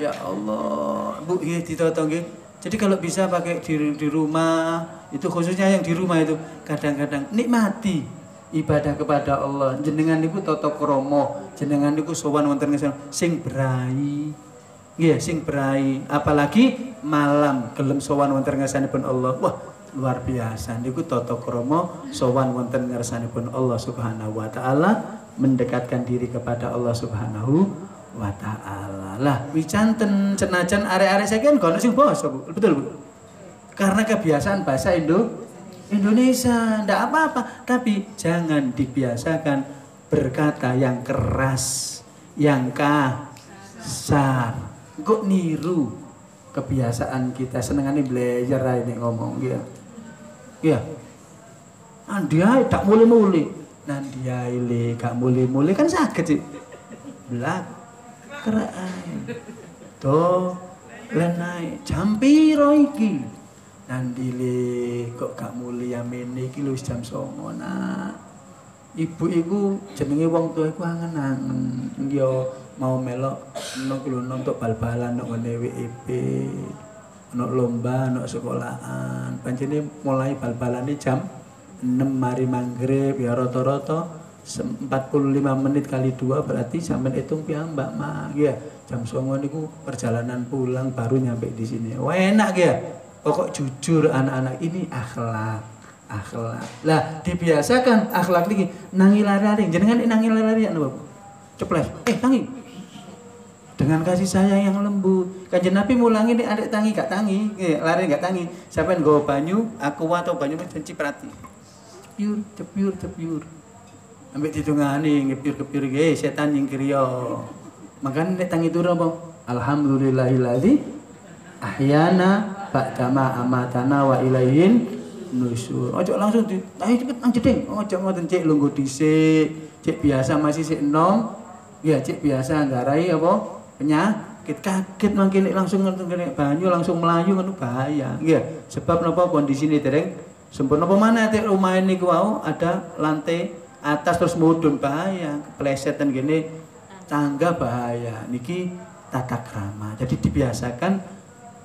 Ya Allah, Bu nggih ditata nggih. Jadi kalau bisa pakai di rumah, itu khususnya yang di rumah itu kadang-kadang nikmati ibadah kepada Allah. Jenengan niku tata krama, jenengan niku sowan wonten sing berai. Nggih sing berai apalagi malam gelem sowan wonten ngarsanipun Allah. Wah, luar biasa niku tata krama sowan wonten ngarsanipun Allah Subhanahu wa taala, mendekatkan diri kepada Allah Subhanahu wa taala. Lah wicanten senajan arek-arek saiki kan ono sing basa, Bu. Betul, Bu. Karena kebiasaan bahasa Indonesia ndak apa-apa, tapi jangan dibiasakan berkata yang keras, yang kasar. Kok niru kebiasaan kita senengane belajar ae nek ngomong ya. Ya. Andiai tak mule-mule. Nandiai le gak mule-mule kan saged sih. Blak kerak ae. To lenai jam piro iki? Nandile kok gak mule amene iki lho jam 09.00 nak. Ibu iku jenenge wong tuwa iku angen-angen. Yo mau melok nonton bal-balan nang ngene WIB, ono lomba, ono sekolahan. Pancene mulai bal-balane jam 6 mari maghrib ya rata-rata 45 menit kali 2 berarti sampean hitung piyambak mah ya. Jam 09.00 niku perjalanan pulang baru nyampe di sini. Wah enak ya. Pokok jujur anak-anak ini akhlak. Lah dibiasakan akhlak niki nangi lari-lari. Jenengan nangi lari-lari anu Bapak. Ceples. Tangi. Dengan kasih sayang yang lembut. Kanjeng Nabi mulangi nek arek tangi gak tangi, lari gak tangi. Sampeyan nggawa banyu, aqua atau banyu men ciprati. Cepiur. Ambek ditungani ngepir-kepir nggih setan nyingkir yo. Makane nek tangi turu apa? Alhamdulillahilladzi ahyana ba'dama amatana wa ilaihin nusur. Ojo langsung tangi cepet nang jeding. Ojo ngoten cek lungguh dhisik, cek biasa masih sik enom. Ya cek biasa nggarai apa? Penyakit kaget mangkene langsung kena banyu langsung melayu ngono bahaya. Nggih, sebab napa kondisine dereng sempurna apa maneh tek rumah niku wau ada lantai atas terus mudhun bahaya, keplesetan gini tangga bahaya. Niki tata krama. Jadi dibiasakan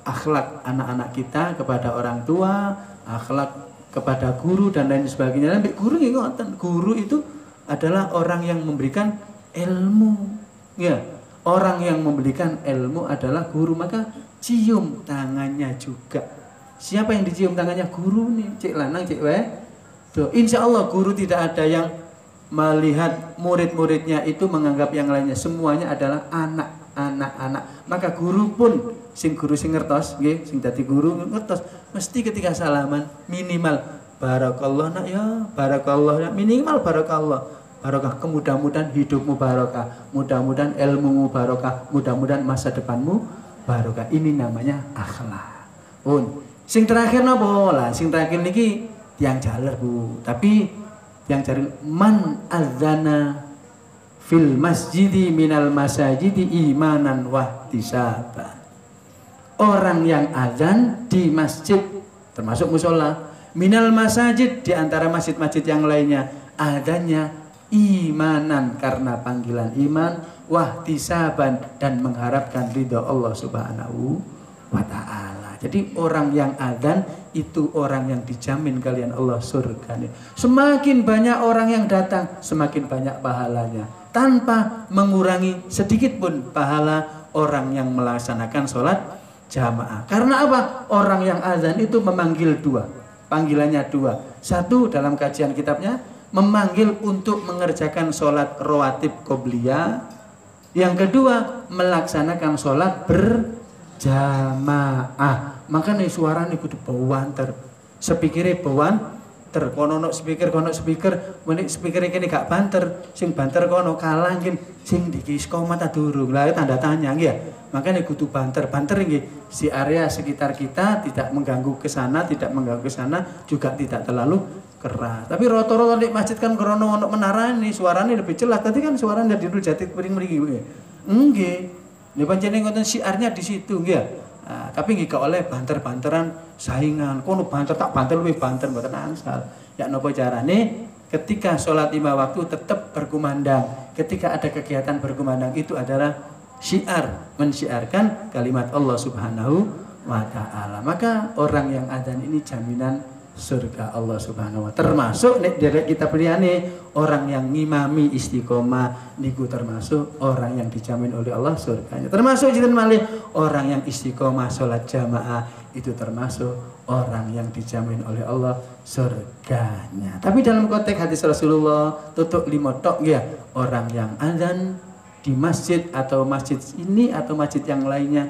akhlak anak-anak kita kepada orang tua, akhlak kepada guru dan lain sebagainya. Dan guru ngoten, guru itu adalah orang yang memberikan ilmu. Ya, orang yang memberikan ilmu adalah guru, maka cium tangannya juga. Siapa yang dicium tangannya? Guru nih, cek lanang, cek wedok. Insya Allah guru tidak ada yang melihat murid-muridnya itu menganggap yang lainnya, semuanya adalah anak-anak. Maka guru pun sing guru sing ngertos, nggih, sing dadi guru ngertos, mesti ketika salaman minimal barakallah nak ya, barakallah ya, minimal barakallah. Barokah, kemudahan-mudahan hidupmu barokah, mudah-mudahan ilmumu barokah, mudah-mudahan masa depanmu barokah. Ini namanya akhlak. Pun sing terakhir napa lah? Sing terakhir niki tiang jaler, Bu. Tapi yang cari man azana fil masjidi minal masajidi imanan wahtisaban. Orang yang azan di masjid termasuk musola, minal masajid di antara masjid-masjid yang lainnya, adanya imanan karena panggilan iman, wahtisaban dan mengharapkan ridha Allah Subhanahu wa taala. Jadi orang yang adzan itu orang yang dijamin kalian Allah surganya. Semakin banyak orang yang datang, semakin banyak pahalanya, tanpa mengurangi sedikit pun pahala orang yang melaksanakan sholat jamaah. Karena apa? Orang yang adzan itu memanggil dua, panggilannya dua. Satu, dalam kajian kitabnya memanggil untuk mengerjakan sholat rawatib qobliyah. Yang kedua, melaksanakan sholat berjamaah. Maka nih suara nih kudu bawanter, speakernya bawanter, kono speaker, menik speaker ini gak banter, sing banter kono kalah ngin, sing dikis mata durung lah tanda tanya ya. Maka nih kudu banter nggih, si area sekitar kita tidak mengganggu ke sana, juga tidak terlalu keras. Tapi roto-roto di masjid kan krono untuk menara ini suaranya lebih jelas. Tadi kan suaranya dari dulu jati mering-mering gitu. Nggih. Ini pancene ngoten siarnya di situ nggih. Nah, tapi nggih gak oleh banter-banteran saingan. Kono banter tak banter lebih banter mboten angsal. Ya napa carane? Ketika sholat 5 waktu tetap berkumandang. Ketika ada kegiatan berkumandang itu adalah syiar, mensiarkan kalimat Allah Subhanahu wa taala. Maka orang yang adzan ini jaminan surga Allah Subhanahu wa taala. Termasuk nek derek kita pilihane orang yang ngimami istiqomah niku termasuk orang yang dijamin oleh Allah surganya. Termasuk jinten malih orang yang istiqomah salat jamaah itu termasuk orang yang dijamin oleh Allah surganya. Tapi dalam konteks hadis Rasulullah tutuk 5 tok ya, orang yang azan di masjid atau masjid ini atau masjid yang lainnya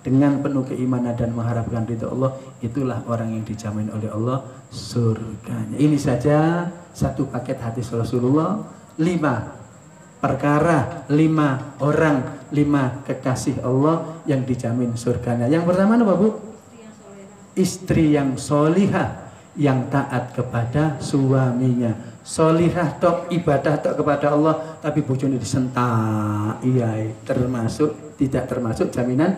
dengan penuh keimanan dan mengharapkan ridha Allah, itulah orang yang dijamin oleh Allah surganya. Ini saja satu paket hadis Rasulullah, 5 perkara, 5 orang, 5 kekasih Allah yang dijamin surganya. Yang pertama apa, Bu? Istri yang solihah, yang taat kepada suaminya. Solihah tok, ibadah tok kepada Allah, tapi bojone disentak. Iya, tidak termasuk jaminan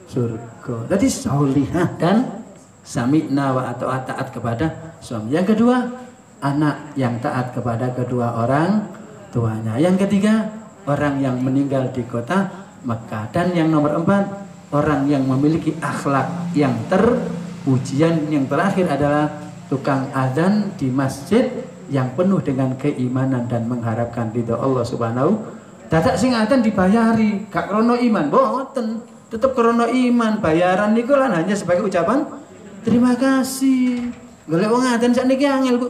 surga. Jadi solihah dan sami'na wa atau taat kepada suami. Yang kedua, anak yang taat kepada kedua orang tuanya. Yang ketiga, orang yang meninggal di kota Mekah. Dan yang nomor 4, orang yang memiliki akhlak yang terpujian. Yang terakhir adalah tukang adzan di masjid yang penuh dengan keimanan dan mengharapkan ridha Allah Subhanahu. Dadak sing adzan dibayari, gak krono iman, boten. Tetap krono iman, bayaran niku lan hanya sebagai ucapan terima kasih. Golek wong adzan sakniki angel, Bu.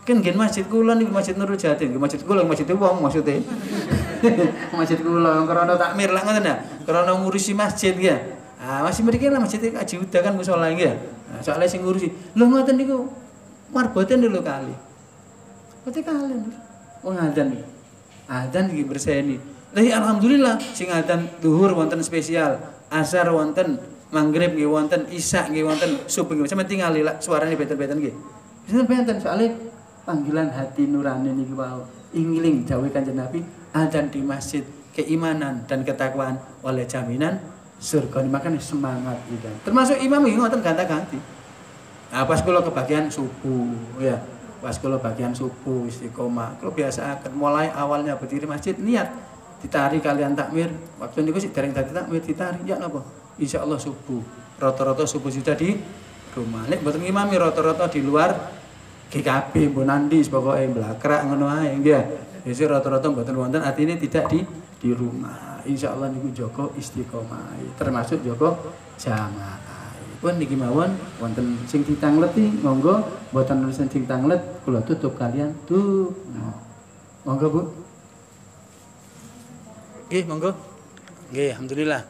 Kan nggih masjid kula niku Masjid Nurul Jati, nggih masjid kula, masjid wong maksude. Masjid kula krono takmir lah ngoten ya. Krono ngurusi masjid ya. Ah, masih mriki lah masjid Haji Huda kan musala nggih ya. Nah, soalnya sing ngurusi. Lho ngoten niku marboten lho kali. Boten kalian. Wong adzan. Adzan nggih berseni. Tapi alhamdulillah sing adzan zuhur wonten spesial, asar wonten, maghrib nggih wonten, isya nggih wonten, subuh nggih. Sampeyan tingali lak suarane benten-benten nggih. Benten soalé panggilan hati nurani niki wau. Ingling dawuh Kanjeng Nabi, adzan di masjid, keimanan dan ketakwaan oleh jaminan surga. Makanya semangat itu. Termasuk imam nggih ngoten ganta-ganti. Nah, pas kula kebagian subuh ya. Pas kula bagian subuh istiqomah. Kula biasa akan mulai awalnya berdiri masjid niat ditari kalian takmir, waktu niku sik dereng dadi takmir ditari ya napa? Insyaallah subuh. Rata-rata subuh sudah di rumah. Nek mboten ngimami rata-rata di luar GKB mbok nandi pokoke blakrak ngono ae nggih. Wis rata-rata mboten wonten artine tidak di rumah. Insyaallah niku jaga istiqomah, termasuk jaga jamaah. Pun niki mawon wonten sing ditangleti monggo, mboten wonten sing tanglet kula tutup kalian tuh. Monggo Bu. Nggih, monggo. Nggih, alhamdulillah.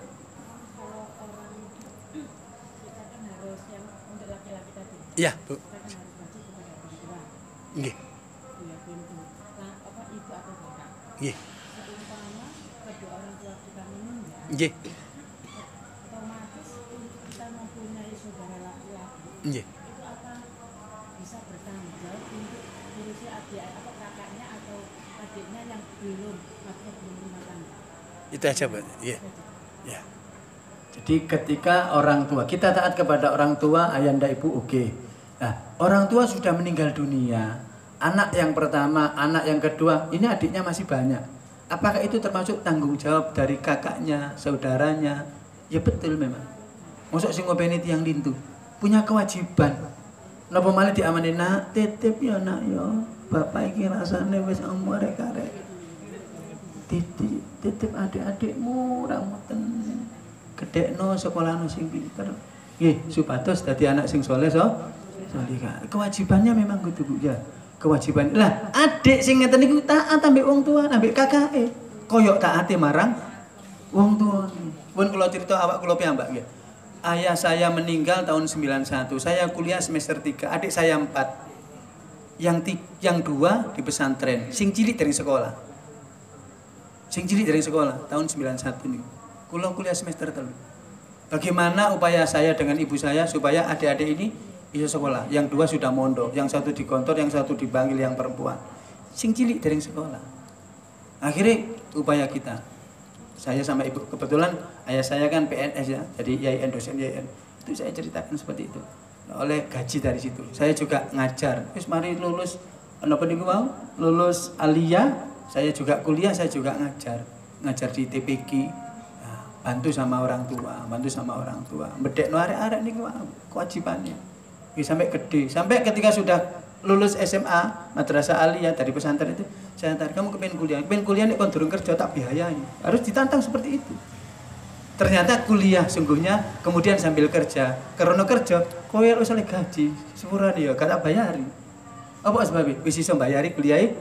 Iya, Bu. Nggih. Nggih. Nggih. Nggih. Bisa bertanggung jawab untuk ngurusi adik atau kakaknya atau adiknya yang belum rumah tangga. Itu aja, Bu. Iya. Ya. Jadi ketika orang tua kita taat kepada orang tua, ayanda ibu oke. Nah, orang tua sudah meninggal dunia. Anak yang pertama, anak yang kedua, ini adiknya masih banyak. Apakah itu termasuk tanggung jawab dari kakaknya, saudaranya? Ya betul memang. Mosok sing ngopeni tiyang lintu punya kewajiban. Napa malah diamani nak titip ya nak ya. Bapak iki rasane wis umur arek-arek. Titip adik-adikmu ra mboten. Gedhekno sekolahno sing pinter. Nggih, supados dadi anak sing saleh salihah. Kewajibannya memang kudu Bu ya. Kewajiban. Lah, adik sing ngeten niku taat ambek wong tua, ambek kakake. Koyok taate marang wong tua. Pun kula crita awak kula piyambak nggih. Ayah saya meninggal tahun 91. Saya kuliah semester 3, adik saya 4. Yang 2 di pesantren. Sing cilik dari sekolah. Tahun 91 nih. Kula kuliah semester 3. Bagaimana upaya saya dengan ibu saya supaya adik-adik ini bisa sekolah? Yang 2 sudah mondok, yang 1 di kantor, yang 1 dipanggil yang perempuan. Sing cilik dari sekolah. Akhirnya upaya kita. Saya sama ibu, kebetulan ayah saya kan PNS ya, jadi YIN, dosen YIN. Itu saya ceritakan seperti itu. Oleh gaji dari situ. Saya juga ngajar. Terus mari lulus, apa niku mau? Lulus aliyah, saya juga kuliah, saya juga ngajar. Ngajar di TPQ. Nah, bantu sama orang tua. Bedekno arek-arek niku kewajibannya. Sampai gede, sampai ketika sudah lulus SMA, madrasah aliyah dari pesantren itu, saya tarik kamu kepengen kuliah nih kon durung kerja tak biayai. Harus ditantang seperti itu. Ternyata kuliah sungguhnya kemudian sambil kerja. Karena kerja, kowe harus oleh gaji, sepurane ya gak tak bayari. Apa sebabnya? Wis iso bayari kuliah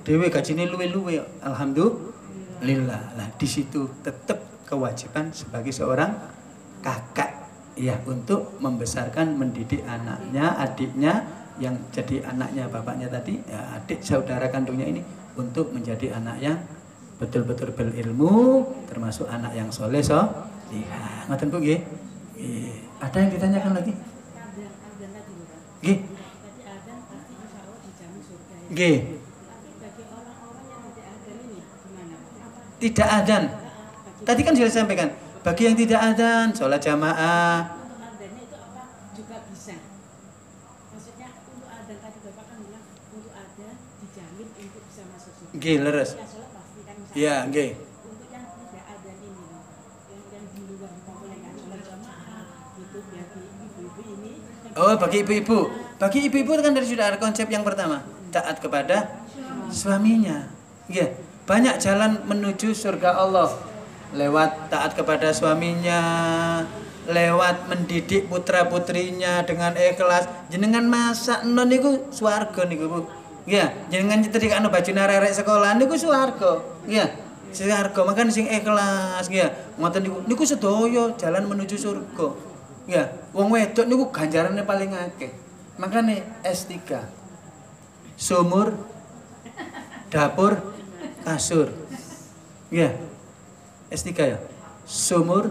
dhewe gajine luwe-luwe. Alhamdulillah. Nah, di situ tetap kewajiban sebagai seorang kakak ya untuk membesarkan, mendidik anaknya, adiknya yang jadi anaknya bapaknya tadi, ya adik saudara kandungnya ini untuk menjadi anak yang betul-betul berilmu, termasuk anak yang soleh salihah. Ngoten Bu nggih. Ada yang ditanyakan lagi? Nggih. Nggih. Tidak adzan. Tadi kan sudah sampaikan, bagi yang tidak adzan, sholat jamaah. Nggih, leres. Iya, nggih. Untuk yang tidak ada ini, yang di luar memperbolehkan sholat jamaah, itu bagi ibu-ibu ini. Oh, bagi ibu-ibu. Bagi ibu-ibu kan dari sudah ada konsep yang pertama, taat kepada suaminya. Nggih. Banyak jalan menuju surga Allah. Lewat taat kepada suaminya, lewat mendidik putra-putrinya dengan ikhlas. Jenengan masak non niku swarga niku Bu. Ya, jangan nyetrik anu baju arek sekolah niku swarga. Ya, swarga makan sing ikhlas ya. Ngoten niku sedaya jalan menuju surga. Ya, wong wedok niku ganjarane paling akeh. Makane S3. Sumur, dapur, kasur. Ya. S3 ya. Sumur,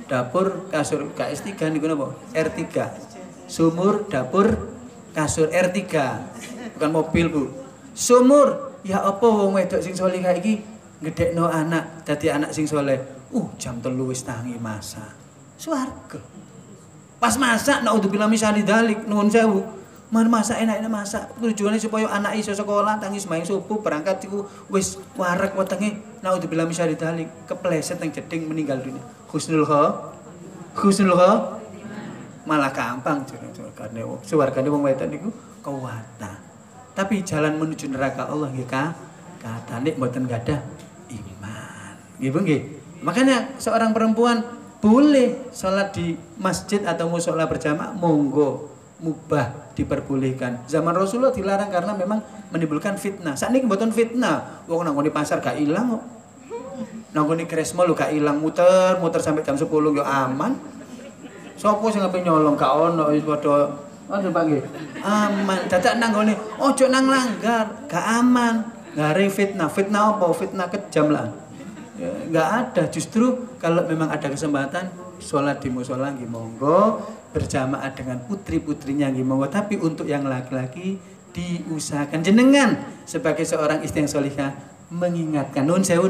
dapur, kasur. S3 niku napa? R3. Sumur, dapur, kasur R3. Bukan mobil Bu. Sumur, ya apa wong wedok sing saleh iki gedhekno anak dadi anak sing saleh. Jam 3 wis tangi masak. Swarga. Pas masak naudzubillah misali dalik nuwun sewu. Masak enak-enak masak. Tujuane supaya anak iso sekolah tangi sembahyang subuh berangkat iku wis wareg wetenge naudzubillah min syarri dzalik, kepleset nang jeding meninggal dunia. Husnul malah gampang surgane wong wedok niku kuwata. Tapi jalan menuju neraka Allah nggih kata nek mboten gadah iman. Nggih Bu nggih. Makanya seorang perempuan boleh sholat di masjid atau mushola berjamaah, monggo, mubah, diperbolehkan. Zaman Rasulullah dilarang karena memang menimbulkan fitnah. Saat ini mboten fitnah. Wong nang ngene pasar gak ilang kok. Nang ngene Kresmo lho gak ilang, muter sampai jam 10 yo aman. Sopo sing ape nyolong gak ono wis padha Pak nggih. Aman. Dadak nang ngene ojo nang langgar, gak aman. Ngare fitnah. Fitnah apa? Fitnah kejam lah. Ya, nggak ada. Justru kalau memang ada kesempatan sholat di musola nggih monggo, berjamaah dengan putri-putrinya nggih monggo. Tapi untuk yang laki-laki diusahakan jenengan sebagai seorang istri yang solihah mengingatkan. Nuwun sewu,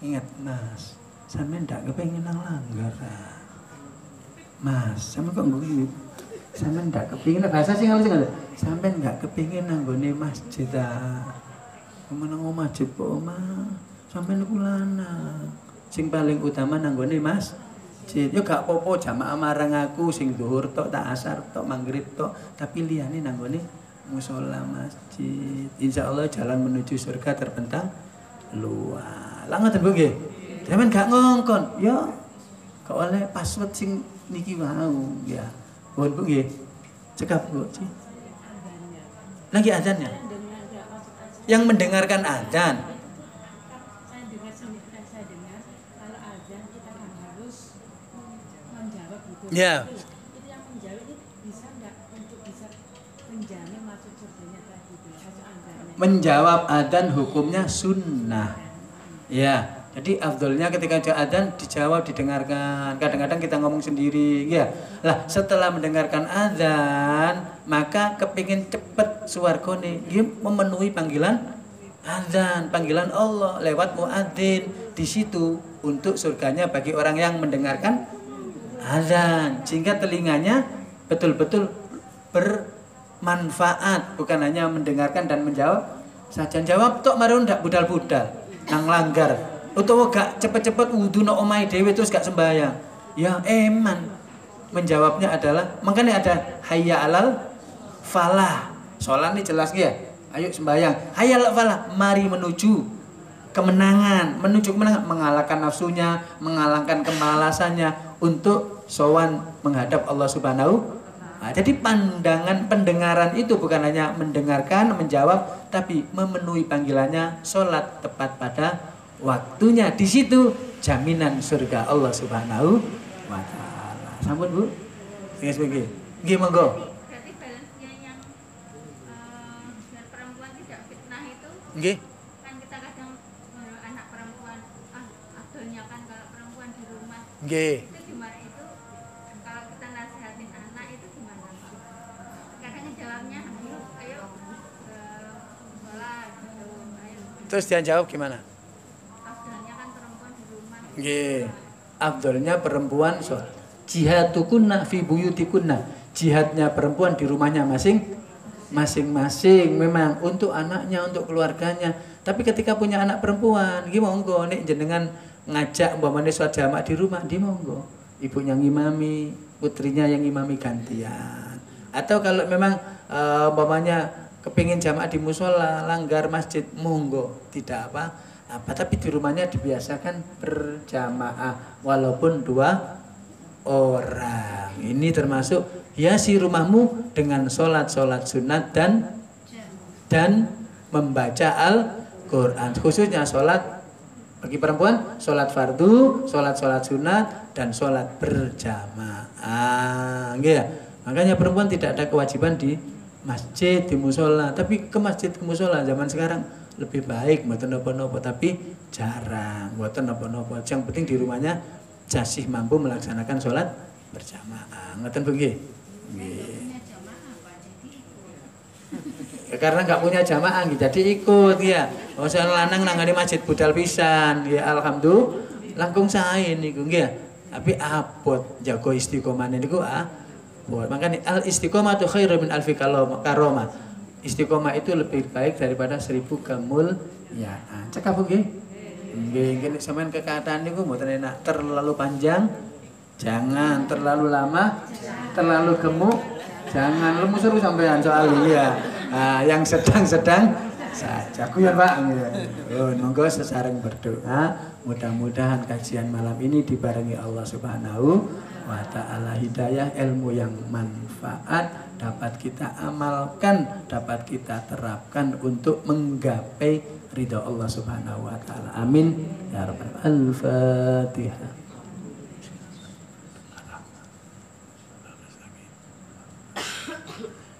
ingat Mas, sampean ndak kepengin nang langgar. Mas, sampean kok ngguyu? Sampean ndak kepengin bahasa sing halus nggak? Sampean nggak kepengin nang gone masjid ah. Menang masjid po, Mas. Sampai niku lanang sing paling utama nanggone masjid. Yo gak apa-apa jamaah marang aku sing zuhur tok, tak asar tok, maghrib tok, tapi liyane nanggone mushola masjid. Insyaallah jalan menuju surga terbentang luas. Lah ngoten Bu nggih. Sampeyan gak ngongkon, yo gak oleh password sing niki mau ya. Mohon Bu nggih. Cekap Bu. Lagi azannya. Yang mendengarkan azan. Ya. Itu yang menjawab itu bisa nggak untuk bisa menjamin masuk surganya tadi itu masuk azannya. Menjawab adzan hukumnya sunnah. Ya. Jadi afdolnya ketika adzan dijawab, didengarkan. Kadang-kadang kita ngomong sendiri, ya. Lah setelah mendengarkan adzan, maka kepingin cepet swargane, dia memenuhi panggilan adzan, panggilan Allah lewat muadzin. Di situ untuk surganya bagi orang yang mendengarkan azan, sehingga telinganya betul-betul bermanfaat, bukan hanya mendengarkan dan menjawab saja. Jawab tok marun ndak budal-budal nang langgar utawa gak cepet-cepet wudu nang omahe dhewe terus gak sembahyang. Ya eman. Menjawabnya adalah makanya ada hayya alal falah. Salat ini jelas ya. Ayo sembahyang. Hayya alal falah, mari menuju kemenangan, mengalahkan nafsunya, mengalahkan kemalasannya untuk sowan menghadap Allah Subhanahu. Nah, jadi pendengaran itu bukan hanya mendengarkan, menjawab, tapi memenuhi panggilannya, sholat tepat pada waktunya. Di situ jaminan surga Allah Subhanahu wa taala. Sampun Bu? Nggih, nggih monggo. Berarti balance-nya yang biar perempuan tidak fitnah itu. Nggih. Kan kita kadang anak perempuan abdulnya kan kalau perempuan di rumah. Nggih. Itu gimana itu? Kalau kita nasihatin anak itu gimana? Kadang jawabnya ayo sholat gitu. Ayo. Terus dia jawab gimana? Abdulnya kan perempuan di rumah. Nggih. Afdolnya perempuan sholat. Jihatukunna fi buyutikunna. Jihadnya perempuan di rumahnya masing-masing memang untuk anaknya, untuk keluarganya. Tapi ketika punya anak perempuan, nggih monggo nek jenengan ngajak umpamane sholat jamaah di rumah, di monggo. Ibunya ngimami, putrinya yang ngimami gantian. Atau kalau memang umpamanya kepingin jamaah di musola, langgar masjid, monggo, tidak apa. Tapi di rumahnya dibiasakan berjamaah walaupun 2 orang. Ini termasuk hiasi rumahmu dengan sholat sunat dan membaca Al-Quran. Khususnya sholat bagi perempuan, sholat fardu, sholat sunat dan sholat berjamaah. Ya. Makanya perempuan tidak ada kewajiban di masjid, di musola. Tapi ke masjid, ke musola zaman sekarang lebih baik, mboten napa-napa, tapi jarang, mboten napa-napa. Yang penting di rumahnya jasih mampu melaksanakan sholat berjamaah. Ngoten Bu nggih? Nggih. Ya, karena nggak punya jamaah gitu, jadi ikut ya. Oh saya lanang nangani masjid budal pisan, ya alhamdulillah langkung sae niku nggih. Tapi abot jago istiqomah niku buat makanya al istiqomatu khairu min alfi karomah. Istiqomah itu lebih baik daripada 1000 kemuliaan. Cekap Bu nggih? Nggih, sampean kekataan niku mboten enak terlalu panjang, jangan terlalu lama, terlalu gemuk, jangan lemu seru sampean soal ini ya. Nah, yang sedang-sedang saja. Aku ya Pak. Oh, monggo sesareng berdoa. Mudah-mudahan kajian malam ini dibarengi Allah Subhanahu wa taala hidayah, ilmu yang manfaat dapat kita amalkan, dapat kita terapkan untuk menggapai ridha Allah Subhanahu wa taala. Amin ya rabbal alamin. Al-Fatihah.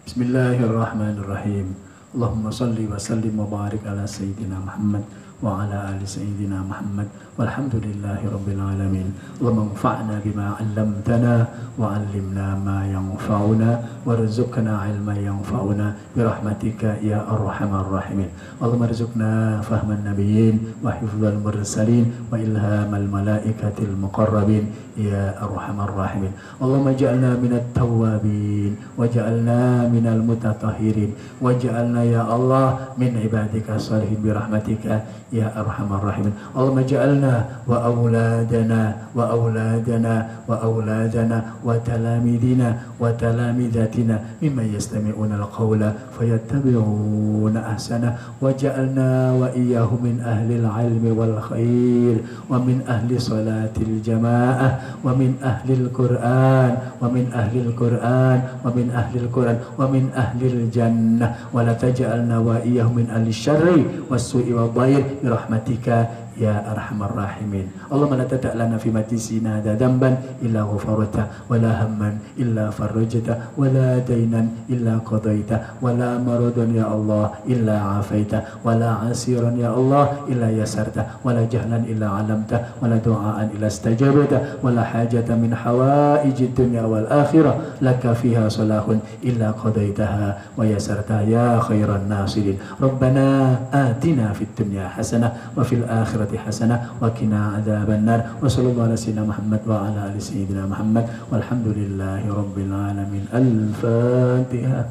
Bismillahirrahmanirrahim. Allahumma salli wa sallim wa barik ala sayyidina Muhammad wa ala ali sayyidina Muhammad walhamdulillahi rabbil alamin. Allahumma anfa'na bima 'allamtana wa 'allimna ma yanfa'una warzuqna 'ilman yanfa'una birahmatika ya arhamar rahimin. Allahumma arzuqna fahman nabiyyin wa hifdzal mursalin wa ilhamal malaikatil muqarrabin ya arhamar rahimin. Allahumma ij'alna minat tawwabin waj'alna minal mutatahhirin waj'alna ya Allah min ibadika shalihin birahmatika ya arhamar rahimin. Allahumma ij'alna wa auladana wa auladana wa auladana wa talamidina wa talamidatina mimman yastami'una al-qawla fayattabi'una ahsana waj'alna wa iyyahum min ahli al-'ilmi wal khair wa min ahli salatil jamaah wa min ahli al-Qur'an wa min ahli al-Qur'an wa min ahli al-Qur'an wa min ahli al-jannah wa la taj'alna wa iyyahum min ahli syarri was-su'i wad-dhair birahmatika ya arhamar rahimin. Allahumma la tada' lana fi majlisina dzamban illa ghafarta wa la hamman illa farajta wa la daynan illa qadaita wa la maradan ya Allah illa afaita wa la asiran ya Allah illa yasarta wa la jahlan illa 'alamta wa la du'aan illa istajabta wa la hajatan min hawaijid dunya wal akhirah laka fiha salahun illa qadaitaha wa yasarta ya khairan nasirin. Rabbana atina fid dunya hasanah wa fil akhirati hasanah wa qina adzabannar wa sallallahu ala sayyidina Muhammad wa ala ali sayyidina Muhammad walhamdulillahi rabbil alamin. Al-Fatihah.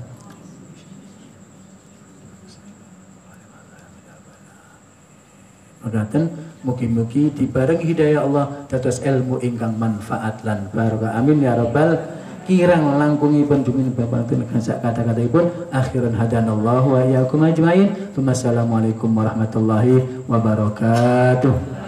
Makaten mugi-mugi dibarengi hidayah Allah dados ilmu ingkang manfaat lan barokah. Amin ya rabbal kirang langkungipun jumin bapaken sak kata-kataipun akhiran hadanallahu wa iyyakum ajmain. Wassalamualaikum warahmatullahi wabarakatuh.